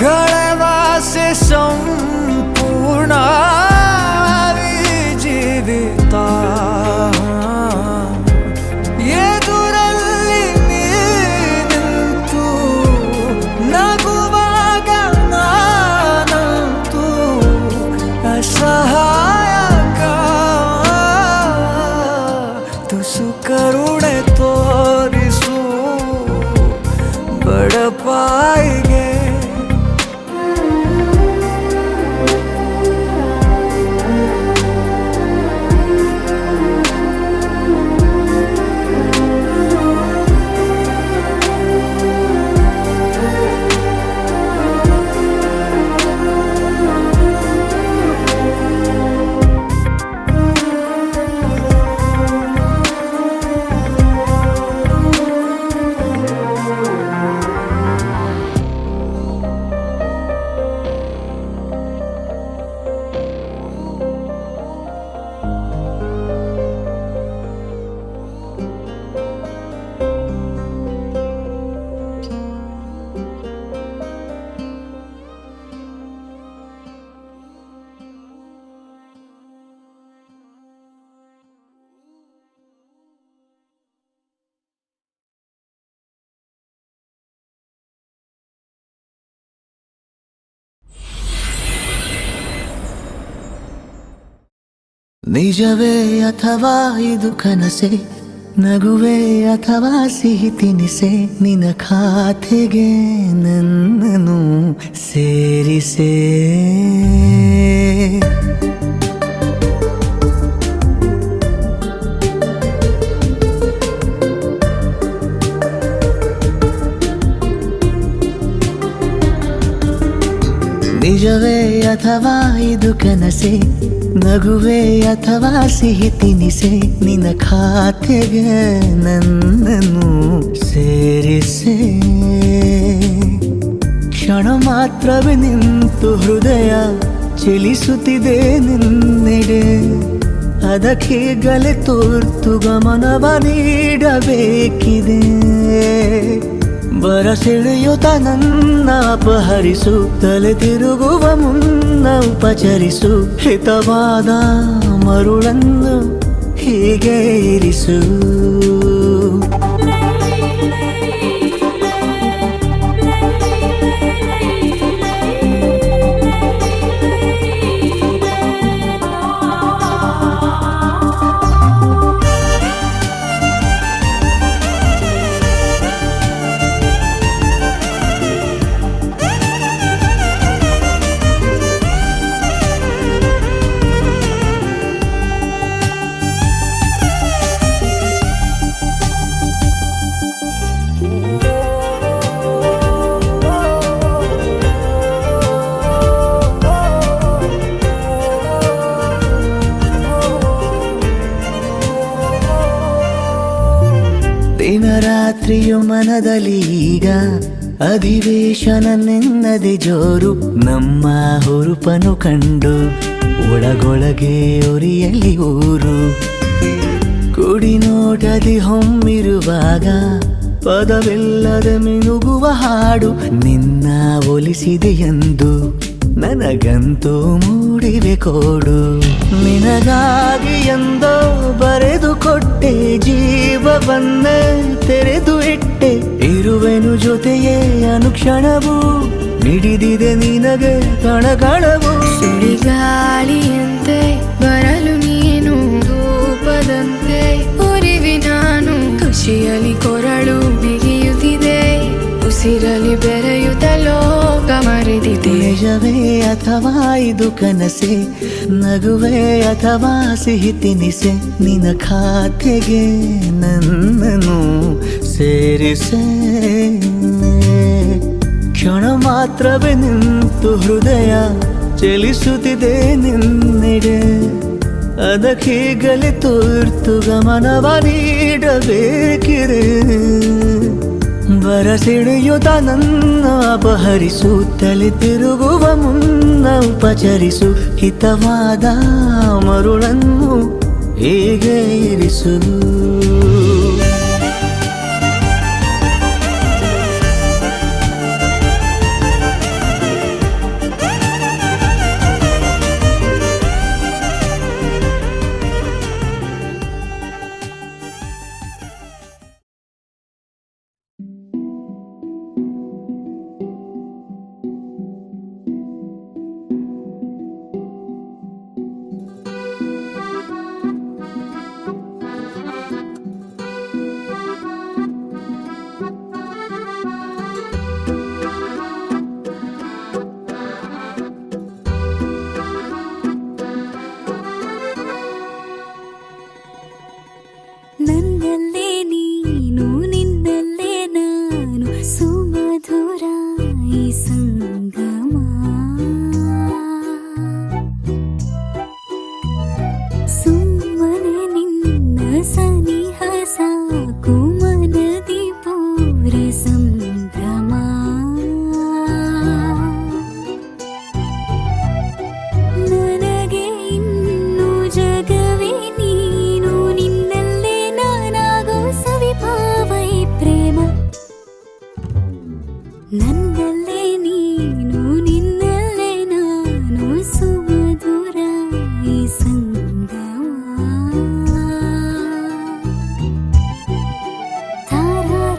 ಕಳೆವಾಸೆ ಸಂಪೂರ್ಣ ಜೀವಿತ ಎದುರಲ್ಲಿ ನೀ ನಿಂತು ನಗುವಾಗ ನಾನಂತೂ ಅಸಹಾಯಕ ತುಸು ಕರುಣೆ ತೋರಿಸು ಬಡಪಾಯಿಗೆ ನಿಜವೇ ಅಥವಾ ಇದು ಕನಸೆ ನಗುವೆ ಅಥವಾ ಸಿಹಿ ತಿನಿಸೆ ನಿನ್ನ ಖಾತೆಗೆ ನನ್ನನ್ನು ಸೇರಿಸೆ ನಿಜವೇ ಅಥವಾ ಇದು ಕನಸೆ ನಗುವೆ ಅಥವಾ ಸಿಹಿ ತಿನಿಸೆ ನಿನ್ನ ಖಾತೆಗೆ ನನ್ನನ್ನು ಸೇರಿಸೆ ಕ್ಷಣ ಮಾತ್ರವೇ ನಿಂತು ಹೃದಯ ಚಲಿಸುತ್ತಿದೆ ನಿನ್ನೆಡೆ ಅದಕ್ಕೀಗಲೇ ತುರ್ತು ಗಮನವ ನೀಡಬೇಕಿದೆ ಬರಸೆಳೆಯುತ್ತ ನನ್ನ ಅಪಹರಿಸು ತಲೆ ತಿರುಗುವ ಮುನ್ನ ಉಪಚರಿಸು ಹಿತವಾದ ಮರುಳನ್ನು ಹೀಗೆ ಇರಿಸು ರಾತ್ರಿಯು ಮನದಲ್ಲಿ ಈಗ ಅಧಿವೇಶನ ನೆನ್ನದೆ ಜೋರು ನಮ್ಮ ಹುರುಪನು ಕಂಡು ಒಳಗೊಳಗೆ ಒರಿಯಲಿ ಊರು ಕುಡಿ ನೋಟದಿ ಹೊಮ್ಮಿರುವಾಗ ಪದವಿಲ್ಲದೆ ಮಿನುಗುವ ಹಾಡು ನಿನ್ನ ಒಲಿಸಿದೆಯೆಂದು ನನಗಂತೂ ಮೂಡಿವೆ ಕೋಡು ನಿನಗಾಗಿ ಎಂದೋ ಬರೆದು ಕೊಟ್ಟೆ ಜೀವವನ್ನೇ ತೆರೆದು ಇಟ್ಟೆ ಇರುವೆನು ಜೊತೆಯೇ ಅನುಕ್ಷಣವು ಮಿಡಿದಿದೆ ನಿನಗೆ ಕಣಕಣವು ಸುಳಿಗಾಳಿಯಂತೆ ಬರಲು ನೀನು ಧೂಪದಂತೆ ಉರಿವಿ ನಾನು ಖುಷಿಯಲ್ಲಿ ಕೊರಳು ಬಿಗಿಯುತ್ತಿದೆ ಉಸಿರಲಿ ಬೆರೆಯುತ್ತ ಲೋಕ ಮರೆದಿದೆ ನಿಜವೇ ಅಥವಾ ಇದು ಕನಸೆ ನಗುವೆ ಅಥವಾ ಸಿಹಿ ತಿನಿಸೆ ನಿನ್ನ ಖಾತೆಗೆ ನನ್ನನ್ನು ಸೇರಿಸೆ ಕ್ಷಣ ಮಾತ್ರವೇ ನಿಂತು ಹೃದಯ ಚಲಿಸುತ್ತಿದೆ ನಿನ್ನೆಡೆ ಅದಕ್ಕೀಗಲೇ ತುರ್ತು ಗಮನವ ನೀಡಬೇಕಿದೆ ಬರಸಿಡಿಯುತ್ತ ನನ್ನ ಅಪಹರಿಸುತ್ತಲೇ ತಿರುಗುವ ಮುನ್ನ ಉಪಚರಿಸು ಹಿತವಾದ ಮರುಳನ್ನು ಹೀಗೆ ಇರಿಸು ನನ್ನಲ್ಲೇ ನೀನು ನಿನ್ನಲ್ಲೇ ನಾನು ಸುಮಧುರ ಈ ಸಂಗಮ ಸುಮ್ಮನೆ ನಿನ್ನ ಸನಿಹ ಸಾಕು ಮನದಿ ಪೂರ ಸಂಭ್ರಮ ನನಗೆ ಇನ್ನು ಜಗವೇ ನೀನು ನಿನ್ನಲ್ಲೇ ನಾನಾಗೋ ಸವಿಭಾವ ಈ ಪ್ರೇಮ ನನ್ನಲ್ಲೇ ನೀನು ನಿನ್ನಲ್ಲೇ ನಾನು ಸುಮಧುರ ಈ ಸಂಗಮ ತಾರಾರಾ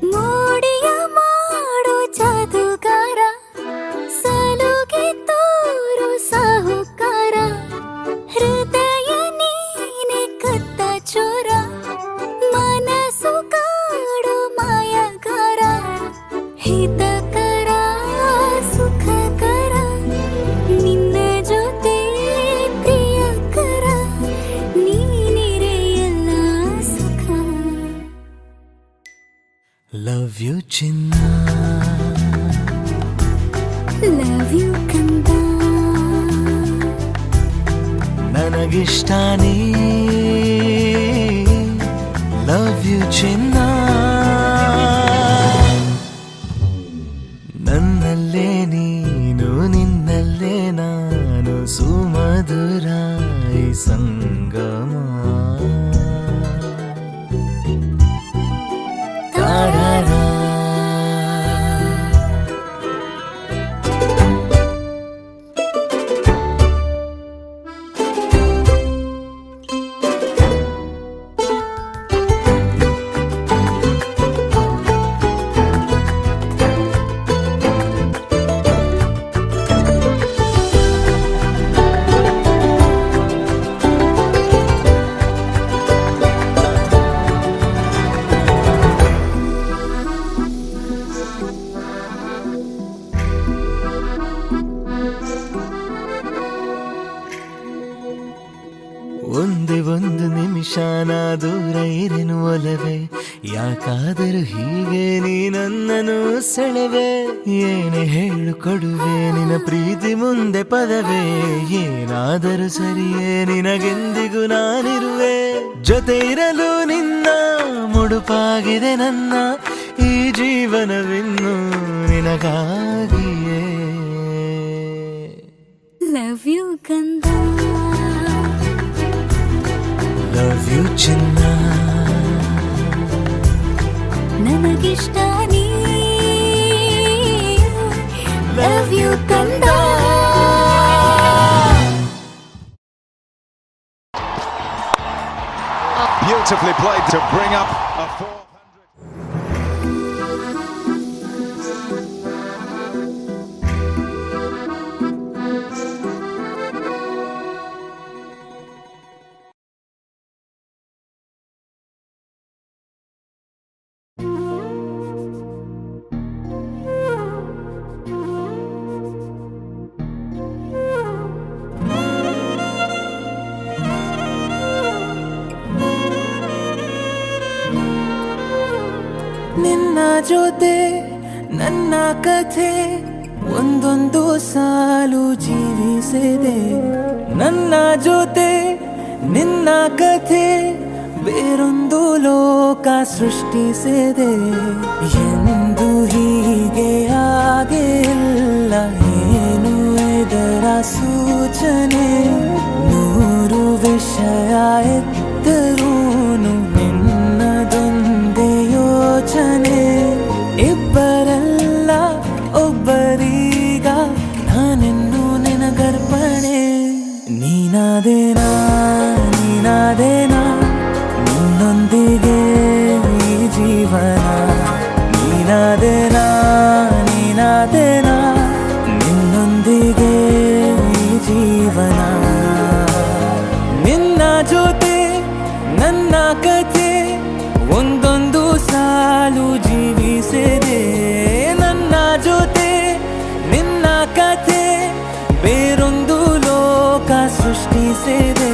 ಮೋಡಿಯ ಮಾಡೋ ಜಾದುಗಾರ ಸಲುಗೆ ತೋರು ಸಾಹುಕಾರ ಹೃದಯ ನೀನೆ ಕತ್ತ ಚೋರ ಮನಸ್ಸು ಕಾಡು ಮಾಯಗಾರ ಹಿತಕರ ಸುಖಕರ ನಿನ್ನ ಜೊತೆ ಪ್ರಿಯಕರ ನೀನಿರೆ ಎಲ್ಲ ಸುಖ ಲವ್ ಯು ಚಿನ್ನ ಲವ್ ಯು ಕಂದ ನನಗಿಷ್ಟನೇ ಲವ್ ಯು ಚಿನ್ನ ನನ್ನಲ್ಲೇ ನೀನು ನಿನ್ನಲ್ಲೇ ನಾನು ಸುಮಧುರ ಈ ಸಂಗಮ ತಾರಾರಾ ಒಂದು ನಿಮಿಷ ನಾ ದೂರ ಇರೆನು ಒಲವೇ, ಯಾಕಾದರೂ ಹೀಗೆ ನೀ ನನ್ನನ್ನು ಸೆಳೆವೆ. ಏನೇ ಹೇಳು ಕೊಡುವೆ ನಿನ್ನ ಪ್ರೀತಿ ಮುಂದೆ ಪದವೇ, ಏನಾದರೂ ಸರಿಯೇ ನಿನಗೆಂದಿಗೂ ನಾನಿರುವೆ. ಜೊತೆ ಇರಲು ನಿನ್ನ ಮುಡುಪಾಗಿದೆ ನನ್ನ ಈ ಜೀವನವಿನ್ನು ನಿನಗಾಗಿಯೇ. ಲವ್ ಯು ಕಂದ, ಲವ್ ಯು ಚಿನ್ನ, ನನಗಿಷ್ಟ ನೀ. ಲವ್ ಯು ಕಂದ. Beautifully played to bring up a 400. ನಿನ್ನ ಜೊತೆ ನನ್ನ ಕಥೆ ಒಂದೊಂದು ಸಾಲು ಜೀವಿಸಿದೆ. ನನ್ನ ಜೊತೆ ನಿನ್ನ ಕಥೆ ಬೇರೊಂದು ಲೋಕ ಸೃಷ್ಟಿಸಿದೆ. ಎಂದು ಹೀಗೆ ಆಗಿಲ್ಲ, ಏನು ಇದರ ಸೂಚನೆ. ನೂರು ವಿಷಯ ಎತ್ತರೂನು ನಿನ್ನದೊಂದೇ ಯೋಚನೆ. ಇಬ್ಬರಲ್ಲ ಒಬ್ಬರೀಗ ನಾನೆನ್ನು ನಿನಗರ್ಪಣೆ. ನೀನಾದೇನಾ ನೀನಾದೇನಾ ನಿನ್ನೊಂದಿಗೆ ಈ ಜೀವನ. ನೀನಾದೇನಾ ನೀನಾದೇನಾ ನಿನ್ನೊಂದಿಗೆ ಈ ಜೀವನ. ನಿನ್ನ ಜೊತೆ ನನ್ನ ಕಥೆ ಒಂದೊಂದು ಸಾಲು ಜೀವಿಸಿದೆ. ನನ್ನ ಜೊತೆ ನಿನ್ನ ಕಥೆ ಬೇರೊಂದು ಲೋಕ ಸೃಷ್ಟಿಸಿದೆ.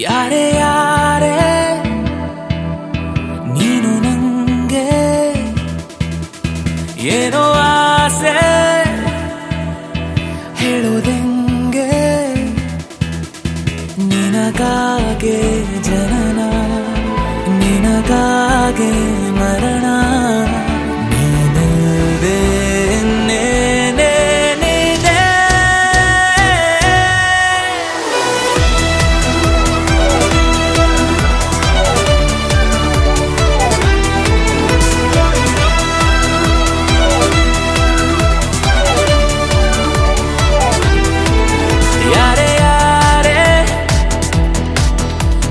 ಯಾರೇ ಯಾರೇ ನೀನು ನಂಗೆ ಏನೋ ಆಸೆ ಹೇಳೋದೆಂಗೆ ನಿನಗಾಗೆ ಜನನ ನಿನಗಾಗೆ ಮರಣ ನೀನಲ್ದೇ ಇನ್ನೇನೇನಿದೆ. ಯಾರೇ ಯಾರೇ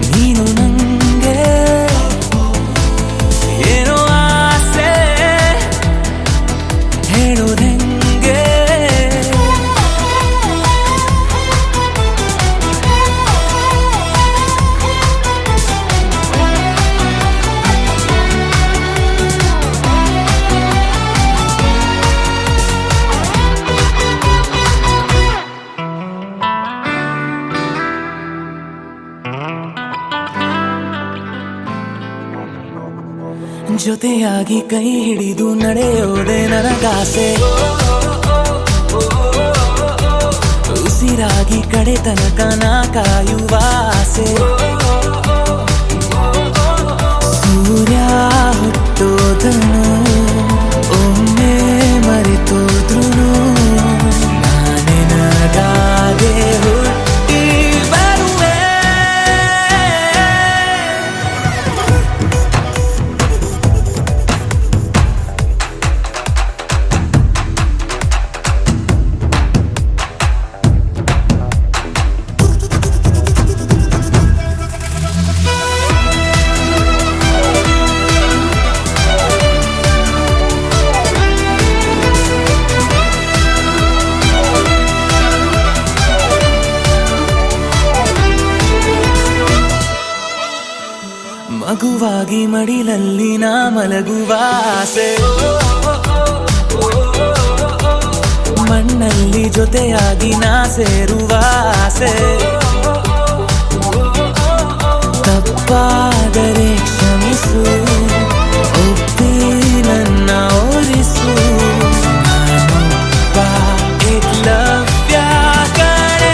ನೀನು ನಂಗೆ ಏನೋ ಆಸೆ ಹೇಳೋದೆಂಗೆ ಜೊತೆಯಾಗಿ ಕೈ ಹಿಡಿದು ನಡೆಯೋದೆ ನನಗಾಸೆ ಉಸಿರಾಗಿ ಕಡೆ ತನಕ ನಾ ಕಾಯುವ ಆಸೆ ಸೂರ್ಯ ಹುಟ್ಟೋದನು ಒಮ್ಮೆ ಮರೆತೋದ್ರು ನಾನೇ ನನಗಾಗೆ ಹುಟ್ಟಿ ಬರುವೆ. ಮಗುವಾಗಿ ಮಡಿಲಲ್ಲಿ ನಾ ಮಲಗುವ ಆಸೆ ಮಣ್ಣಲ್ಲಿ ಜೊತೆಯಾಗಿ ನಾ ಸೇರುವ ಆಸೆ ತಪ್ಪಾದರೆ ಕ್ಷಮಿಸು ಒಪ್ಪಿ ನನ್ನ ಓರಿಸು ನಾನೊಬ್ಬ ಏಕಲವ್ಯ ಕಣೆ.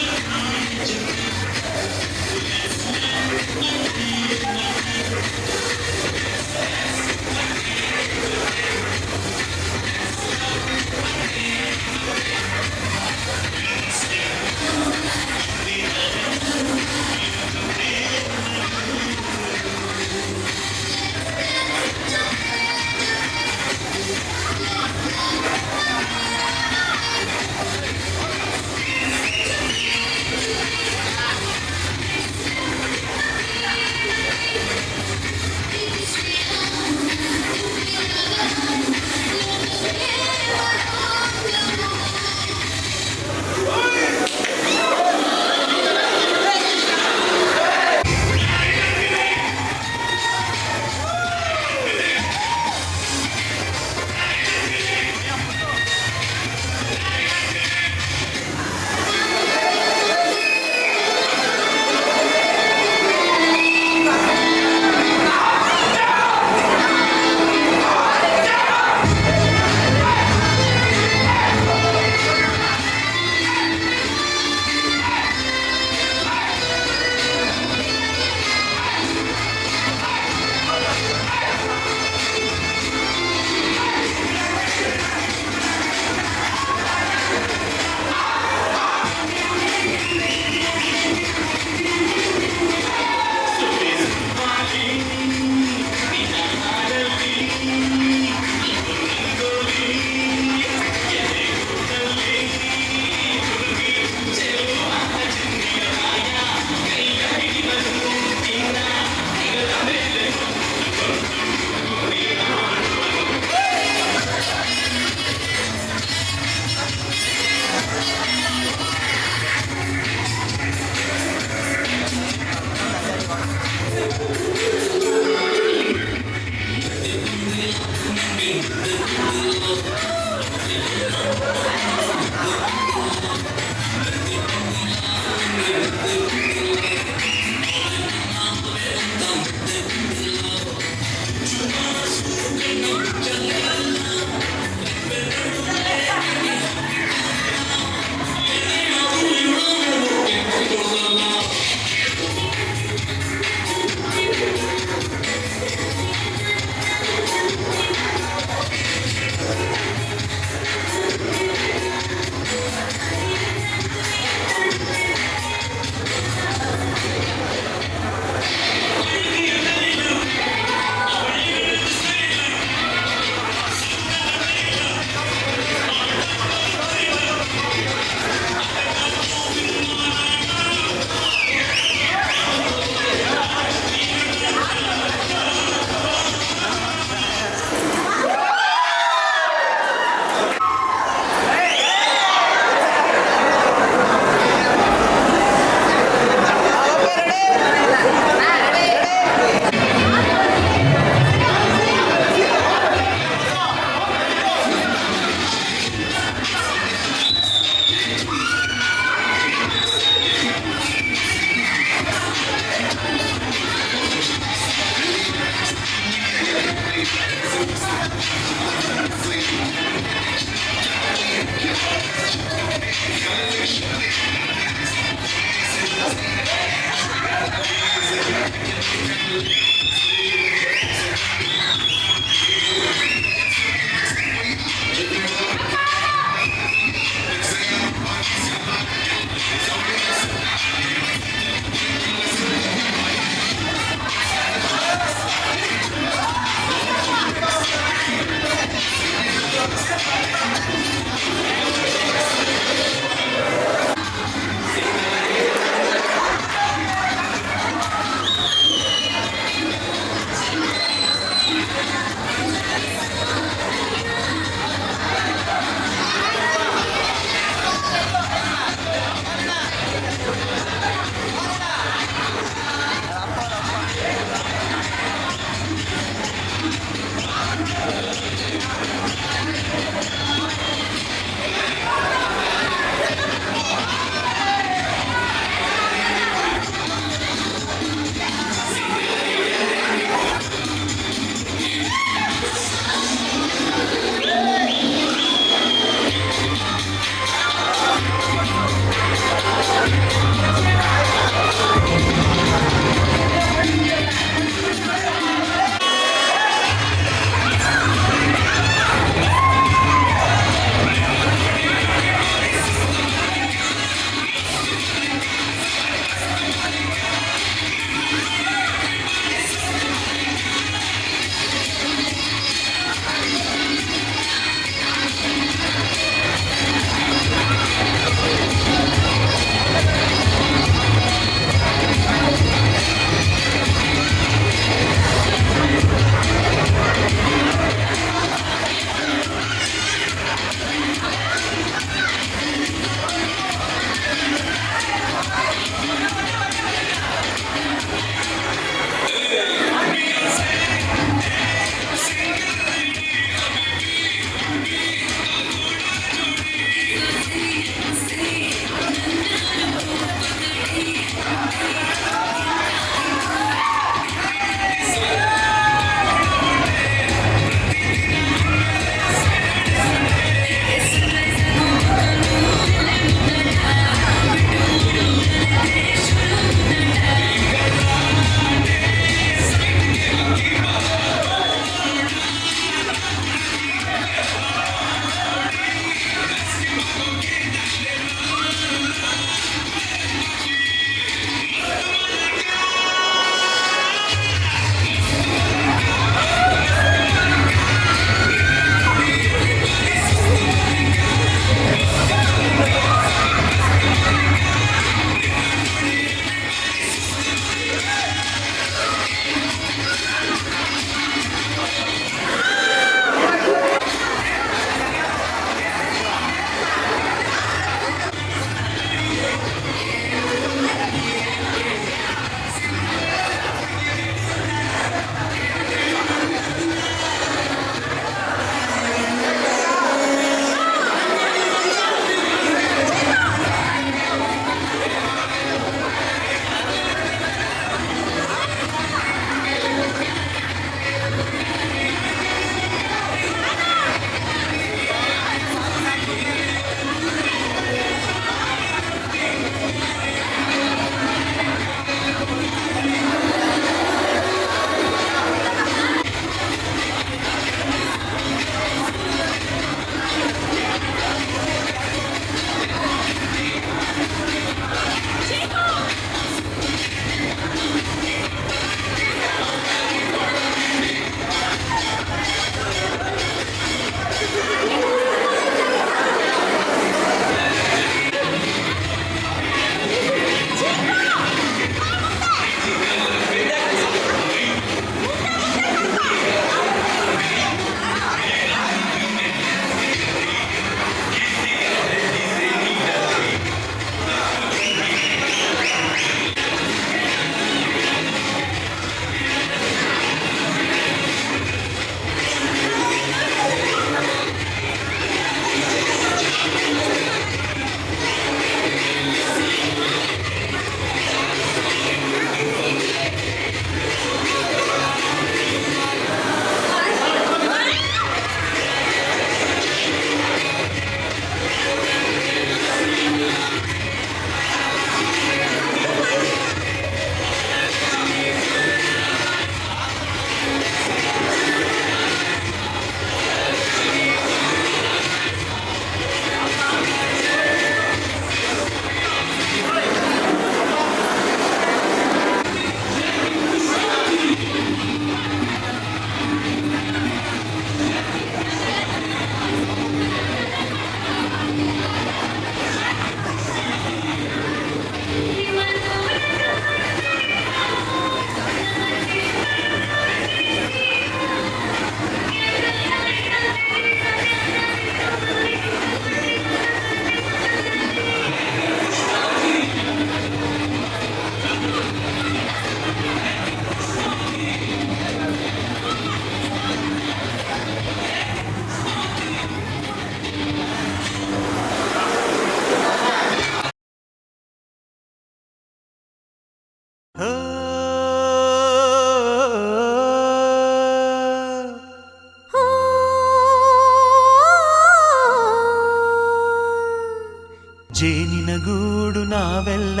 ಜೇನಿನ ಗೂಡು ನಾವೆಲ್ಲ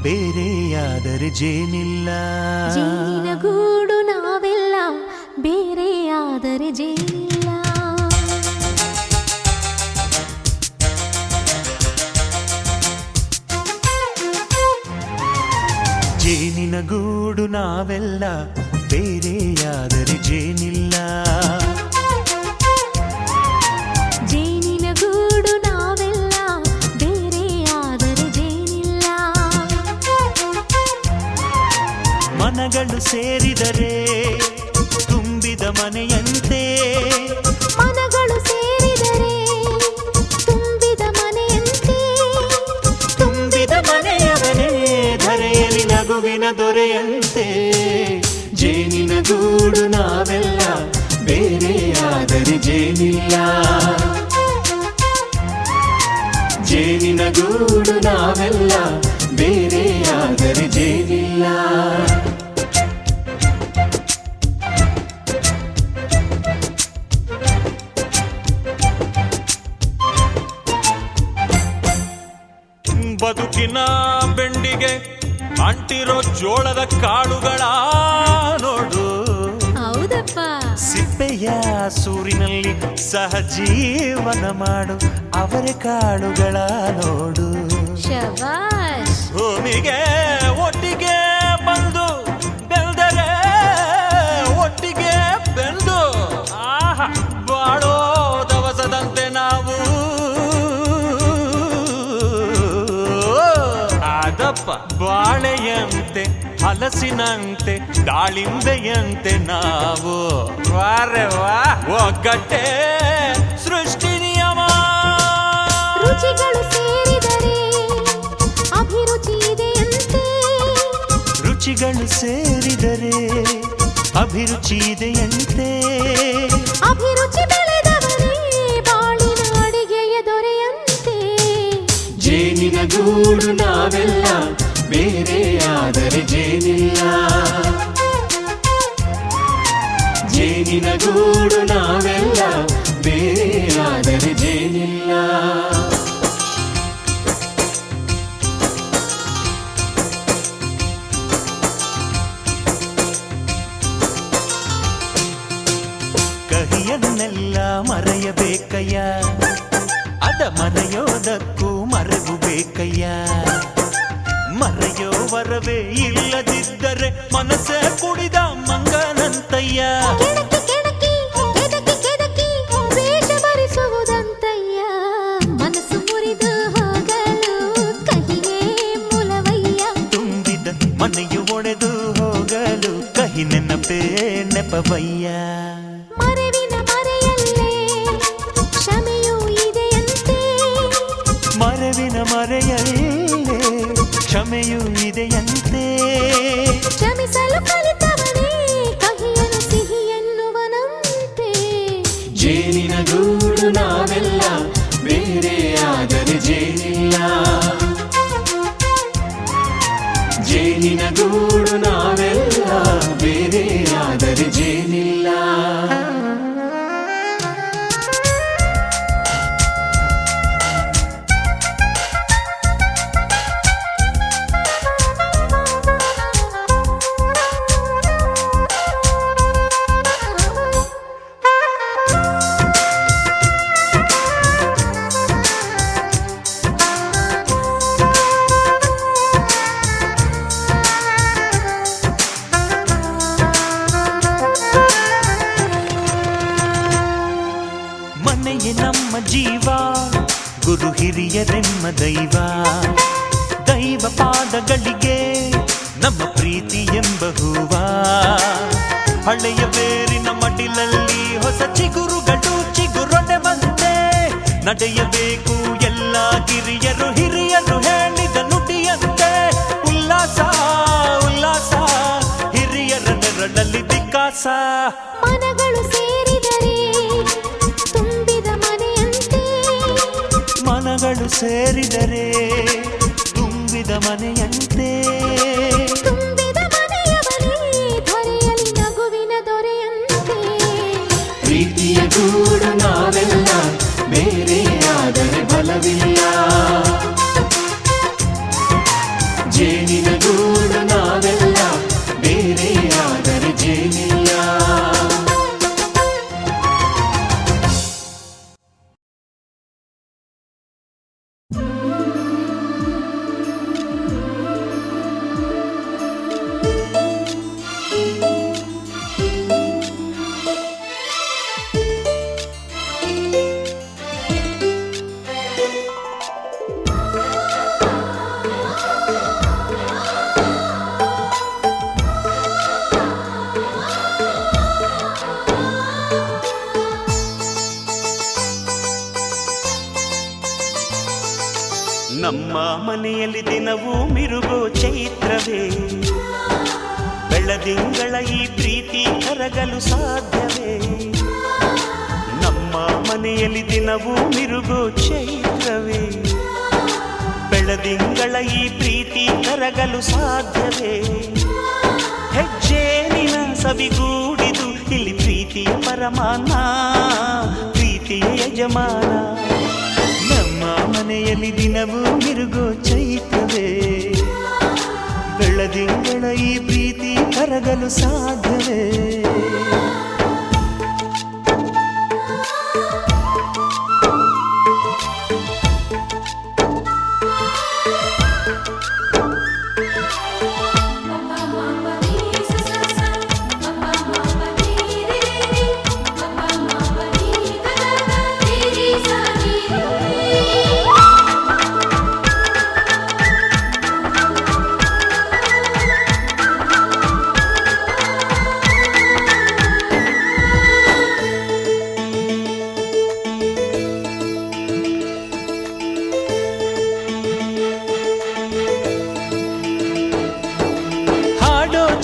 ಬೇರೆಯಾದರೆ ಜೇನಿಲ್ಲ. ಜೇನಿನ ಗೂಡು ನಾವೆಲ್ಲ ಬೇರೆಯಾದರೆ ಜೇನಿಲ್ಲ. ಜೇನಿನ ಗೂಡು ನಾವೆಲ್ಲ ಬೇರೆಯಾದರೆ ಜೇನಿಲ್ಲ. ಜೇನಿನ ಗೂಡು ನಾವೆಲ್ಲ ಬೇರೆಯಾದರೆ ಜೇನಿಲ್ಲ. ಮನಗಳು ಸೇರಿದರೆ ತುಂಬಿದ ಮನೆಯಂತೆ. ಮನಗಳು ಸೇರಿದರೆ ತುಂಬಿದ ಮನೆಯಂತೆ. ತುಂಬಿದ ಮನೆಯವನೇ ಧರೆಯಲ್ಲಿ ನಗುವಿನ ದೊರೆಯಂತೆ. ಜೇನಿನ ಗೂಡು ನಾವೆಲ್ಲ ಬೇರೆಯಾದರೆ ಜೇನಿಲ್ಲ. ಜೇನಿನ ಗೂಡು ನಾವೆಲ್ಲ ಬೇರೆಯಾದರೆ ಜೇನಿಲ್ಲ. ಬದುಕಿನ ಬೆಂಡಿಗೆ ಅಂಟಿರೋ ಜೋಳದ ಕಾಳುಗಳ ನೋಡು. ಹೌದಪ್ಪ. ಸಿಪ್ಪೆಯ ಸೂರಿನಲ್ಲಿ ಸಹಜೀವನ ಮಾಡು ಅವರೆ ಕಾಳುಗಳ ನೋಡು. ಶಬಾಷ್. ಭೂಮಿಗೆ ಒಟ್ಟಿಗೆ ಬಂದು ಬೆಳೆದರೆ ಒಟ್ಟಿಗೆ ಬೆಳೆದು ಆಹಾ ಬಾಳೋ ದವಸದಂತೆ ನಾವು. ಅದಪ್ಪ ಬಾಳೆಯಂತೆ ಹಲಸಿನಂತೆ ದಾಳಿಂಬೆಯಂತೆ ನಾವು. ವಾರೆ ವಾ ಒಗ್ಗಟ್ಟೆ ಸೃಷ್ಟಿ ನಿಯಮ. ರುಚಿಗಳು ಸೇರಿದರೆ ಅಭಿರುಚಿ ಇದೆಯಂತೆ. ರುಚಿಗಳು ಸೇರಿದರೆ ಅಭಿರುಚಿ ಇದೆಯಂತೆ. ಅಭಿರುಚಿ ಬೆಳೆದವರೇ ಬಾಳಿನ ಅಡಿಗೆಯ ದೊರೆಯಂತೆ. ಜೇನಿನ ಗೂಡು ನಾವೆಲ್ಲ ಬೇರೆಯಾದರೆ ಜೇನಿಲ್ಲ. ಜೇನಿನ ಗೂಡು ನಾವೆಲ್ಲ ಬೇರೆಯಾದರೆ ಜೇನಿಲ್ಲ. ಕಹಿಯನ್ನೆಲ್ಲ ಮರೆಯಬೇಕಯ್ಯ, ಅದ ಮರೆಯೋದಕ್ಕೂ ಮರೆವು ಬೇಕಯ್ಯ. ಮರೆಯೋ ವರವೇ ಇಲ್ಲದಿದ್ದರೆ ಮನಸ್ಸೇ ಕುಡಿದ ಮಂಗನಂತಯ್ಯ. ಕೆಣಕಿ ಕೆಣಕಿ ಕೆದಕಿ ಕೆದಕಿ ವೇಷ ಭರಿಸುವುದಂತಯ್ಯ. ಮನಸ್ಸು ಮುರಿದು ಹೋಗಲು ಕಹಿಯೇ ಮೂಲವಯ್ಯ. ತುಂಬಿದ ಮನೆಯು ಒಡೆದು ಹೋಗಲು ಕಹಿ ನೆನಪೇ ನೆಪವಯ್ಯ. ಮರೆವಿನ ಮರೆಯಲ್ಲೇ ಕ್ಷಮೆಯೂ ಇದೆಯಂತೆ. ಮರೆವಿನ ಮರೆಯಲ್ಲೇ ಕ್ಷಮೆಯೂ ಇದೆಯಂತೆ. ಕ್ಷಮಿಸಲು ಕಲಿತವನೇ ಕಹಿಯನು ಸಿಹಿ ಎನ್ನುವನಂತೆ. ಜೇನಿನ ಗೂಡು ನಾವೆಲ್ಲ ಬೇರೆಯಾದರೆ ಜೇನಿಲ್ಲ. ಜೇನಿನ ಗೂಡು ನಾವೆಲ್ಲ ಬೇರೆಯಾದರೆ ಜೇನಿಲ್ಲ. ಮನೆಯೇ ನಮ್ಮ ಜೀವ, ಗುರು ಹಿರಿಯರೆಮ್ಮ ದೈವ. ದೈವ ಪಾದಗಳಿಗೆ ನಮ್ಮ ಪ್ರೀತಿ ಎಂಬ ಹೂವ. ಹಳೆಯ ಬೇರಿನ ಮಡಿಲಲ್ಲಿ ಹೊಸ ಚಿಗುರುಗಳು ಚಿಗುರೊಡೆ ಬಂದೆ. ನಡೆಯಬೇಕು ಎಲ್ಲ ಕಿರಿಯರು ಹಿರಿಯರು ಹೇಳಿದ ನುಡಿಯಂತೆ. ಉಲ್ಲಾಸ ಉಲ್ಲಾಸ ಹಿರಿಯರ ನೆರಳಲ್ಲಿ ವಿಕಾಸ. ಮನಗಳು ಸೇರಿದರೆ ತುಂಬಿದ ಮನೆಯಂತೆ. ಮನಗಳು ಸೇರಿದರೆ ತುಂಬಿದ ಮನೆಯಂತೆ. ತುಂಬಿದ ಮನೆಯವನೇ ಧರೆಯಲ್ಲಿ ನಗುವಿನ ದೊರೆಯಂತೆ. ಪ್ರೀತಿಯ ಗೂಡು ನಾವೆಲ್ಲ ಬೇರೆಯಾದರೆ ಬಲವಿಲ್ಲ. ನಮ್ಮ ಮನೆಯಲ್ಲಿ ದಿನವೂ ಮಿರುಗೋ ಚೈತ್ರವೇ, ಬೆಳದಿಂಗಳ ಈ ಪ್ರೀತಿ ಕರಗಲು ಸಾಧ್ಯವೇ? ನಮ್ಮ ಮನೆಯಲ್ಲಿ ದಿನವೂ ಮಿರುಗೋ ಚೈತ್ರವೇ, ಬೆಳದಿಂಗಳ ಈ ಪ್ರೀತಿ ಕರಗಲು ಸಾಧ್ಯವೇ? ಹೆಜ್ಜೇನಿನ ಸವಿಗೂಡಿದು ಇಲ್ಲಿ ಪ್ರೀತಿಯ ಪರಮಾನ, ಪ್ರೀತಿಯ ಯಜಮಾನ. ನಮ್ಮ ಮನೆಯಲ್ಲಿ ದಿನವೂ ಮಿರುಗೋ ಚೈತ್ರವೇ, ಬೆಳದಿಂಗಳ ಈ ಪ್ರೀತಿ ಕರಗಲು ಸಾಧ್ಯವೇ?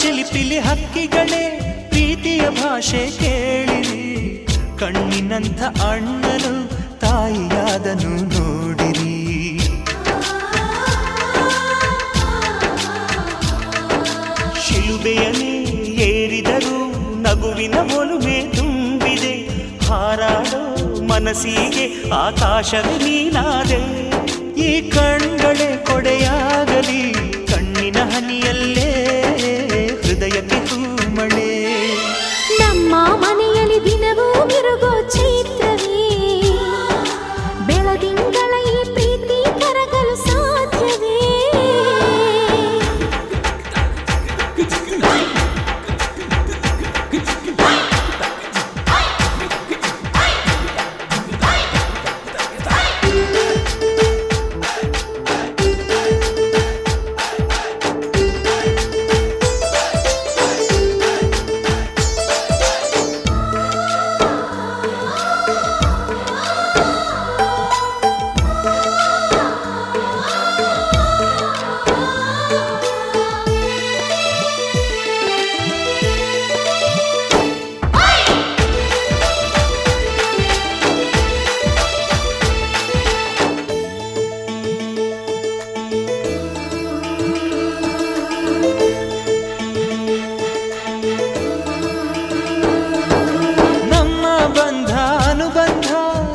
ಚಿಲಿಪಿಲಿ ಹಕ್ಕಿಗಳೇ ಪ್ರೀತಿಯ ಭಾಷೆ ಕೇಳಿರಿ, ಕಣ್ಣಿನಂಥ ಅಣ್ಣನು ತಾಯಿಯಾದನು ನೋಡಿರಿ. ಶಿಲುಬೆಯನೇ ಏರಿದರೂ ನಗುವಿನ ಒಲುಮೆ ತುಂಬಿದೆ, ಹಾರಾಡೋ ಮನಸ್ಸಿಗೆ ಆಕಾಶವೇ ನೀನಾದೆ. ಈ ಕಣ್ಗಳೇ ಕೊಡೆಯಾಗಲಿ, ಕಣ್ಣಿನ ಹನಿಯಲ್ಲೇ ಹೃದಯಕ್ಕೆ ಹೂಮಳೆ. ನಮ್ಮ ಮನೆಯಲ್ಲಿ ದಿನವೂ ಮಿರುಗೋ ಚೈತ್ರವೇ, ಬೆಳದಿಂಗಳ ಈ ಪ್ರೀತಿ ಕರಗಲು ಸಾಧ್ಯವೇ?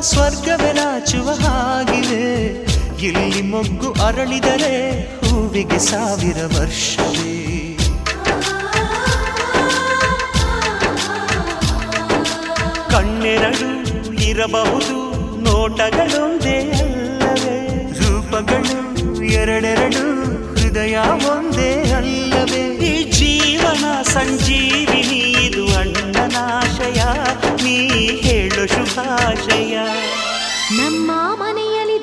ಸ್ವರ್ಗವೇ ನಾಚುವ ಹಾಗಿವೆ, ಇಲ್ಲಿ ಮೊಗ್ಗು ಅರಳಿದರೆ ಹೂವಿಗೆ 1000 ವರ್ಷವೇ. ಕಣ್ಣೆರಡು ಇರಬಹುದು, ನೋಟಗಳೊಂದೇ ಅಲ್ಲವೇ? ರೂಪಗಳು ಎರಡೆರಡು, ಹೃದಯ ಒಂದೇ ಅಲ್ಲವೇ? ಈ ಜೀವನ ಸಂಜೀವಿನಿ, ಇದು ಅಣ್ಣನಾಶಯ, ನೀ ಹೇಳು ಶುಭಾಶಯ. ನಮ್ಮ ಮನೆಯಲ್ಲಿ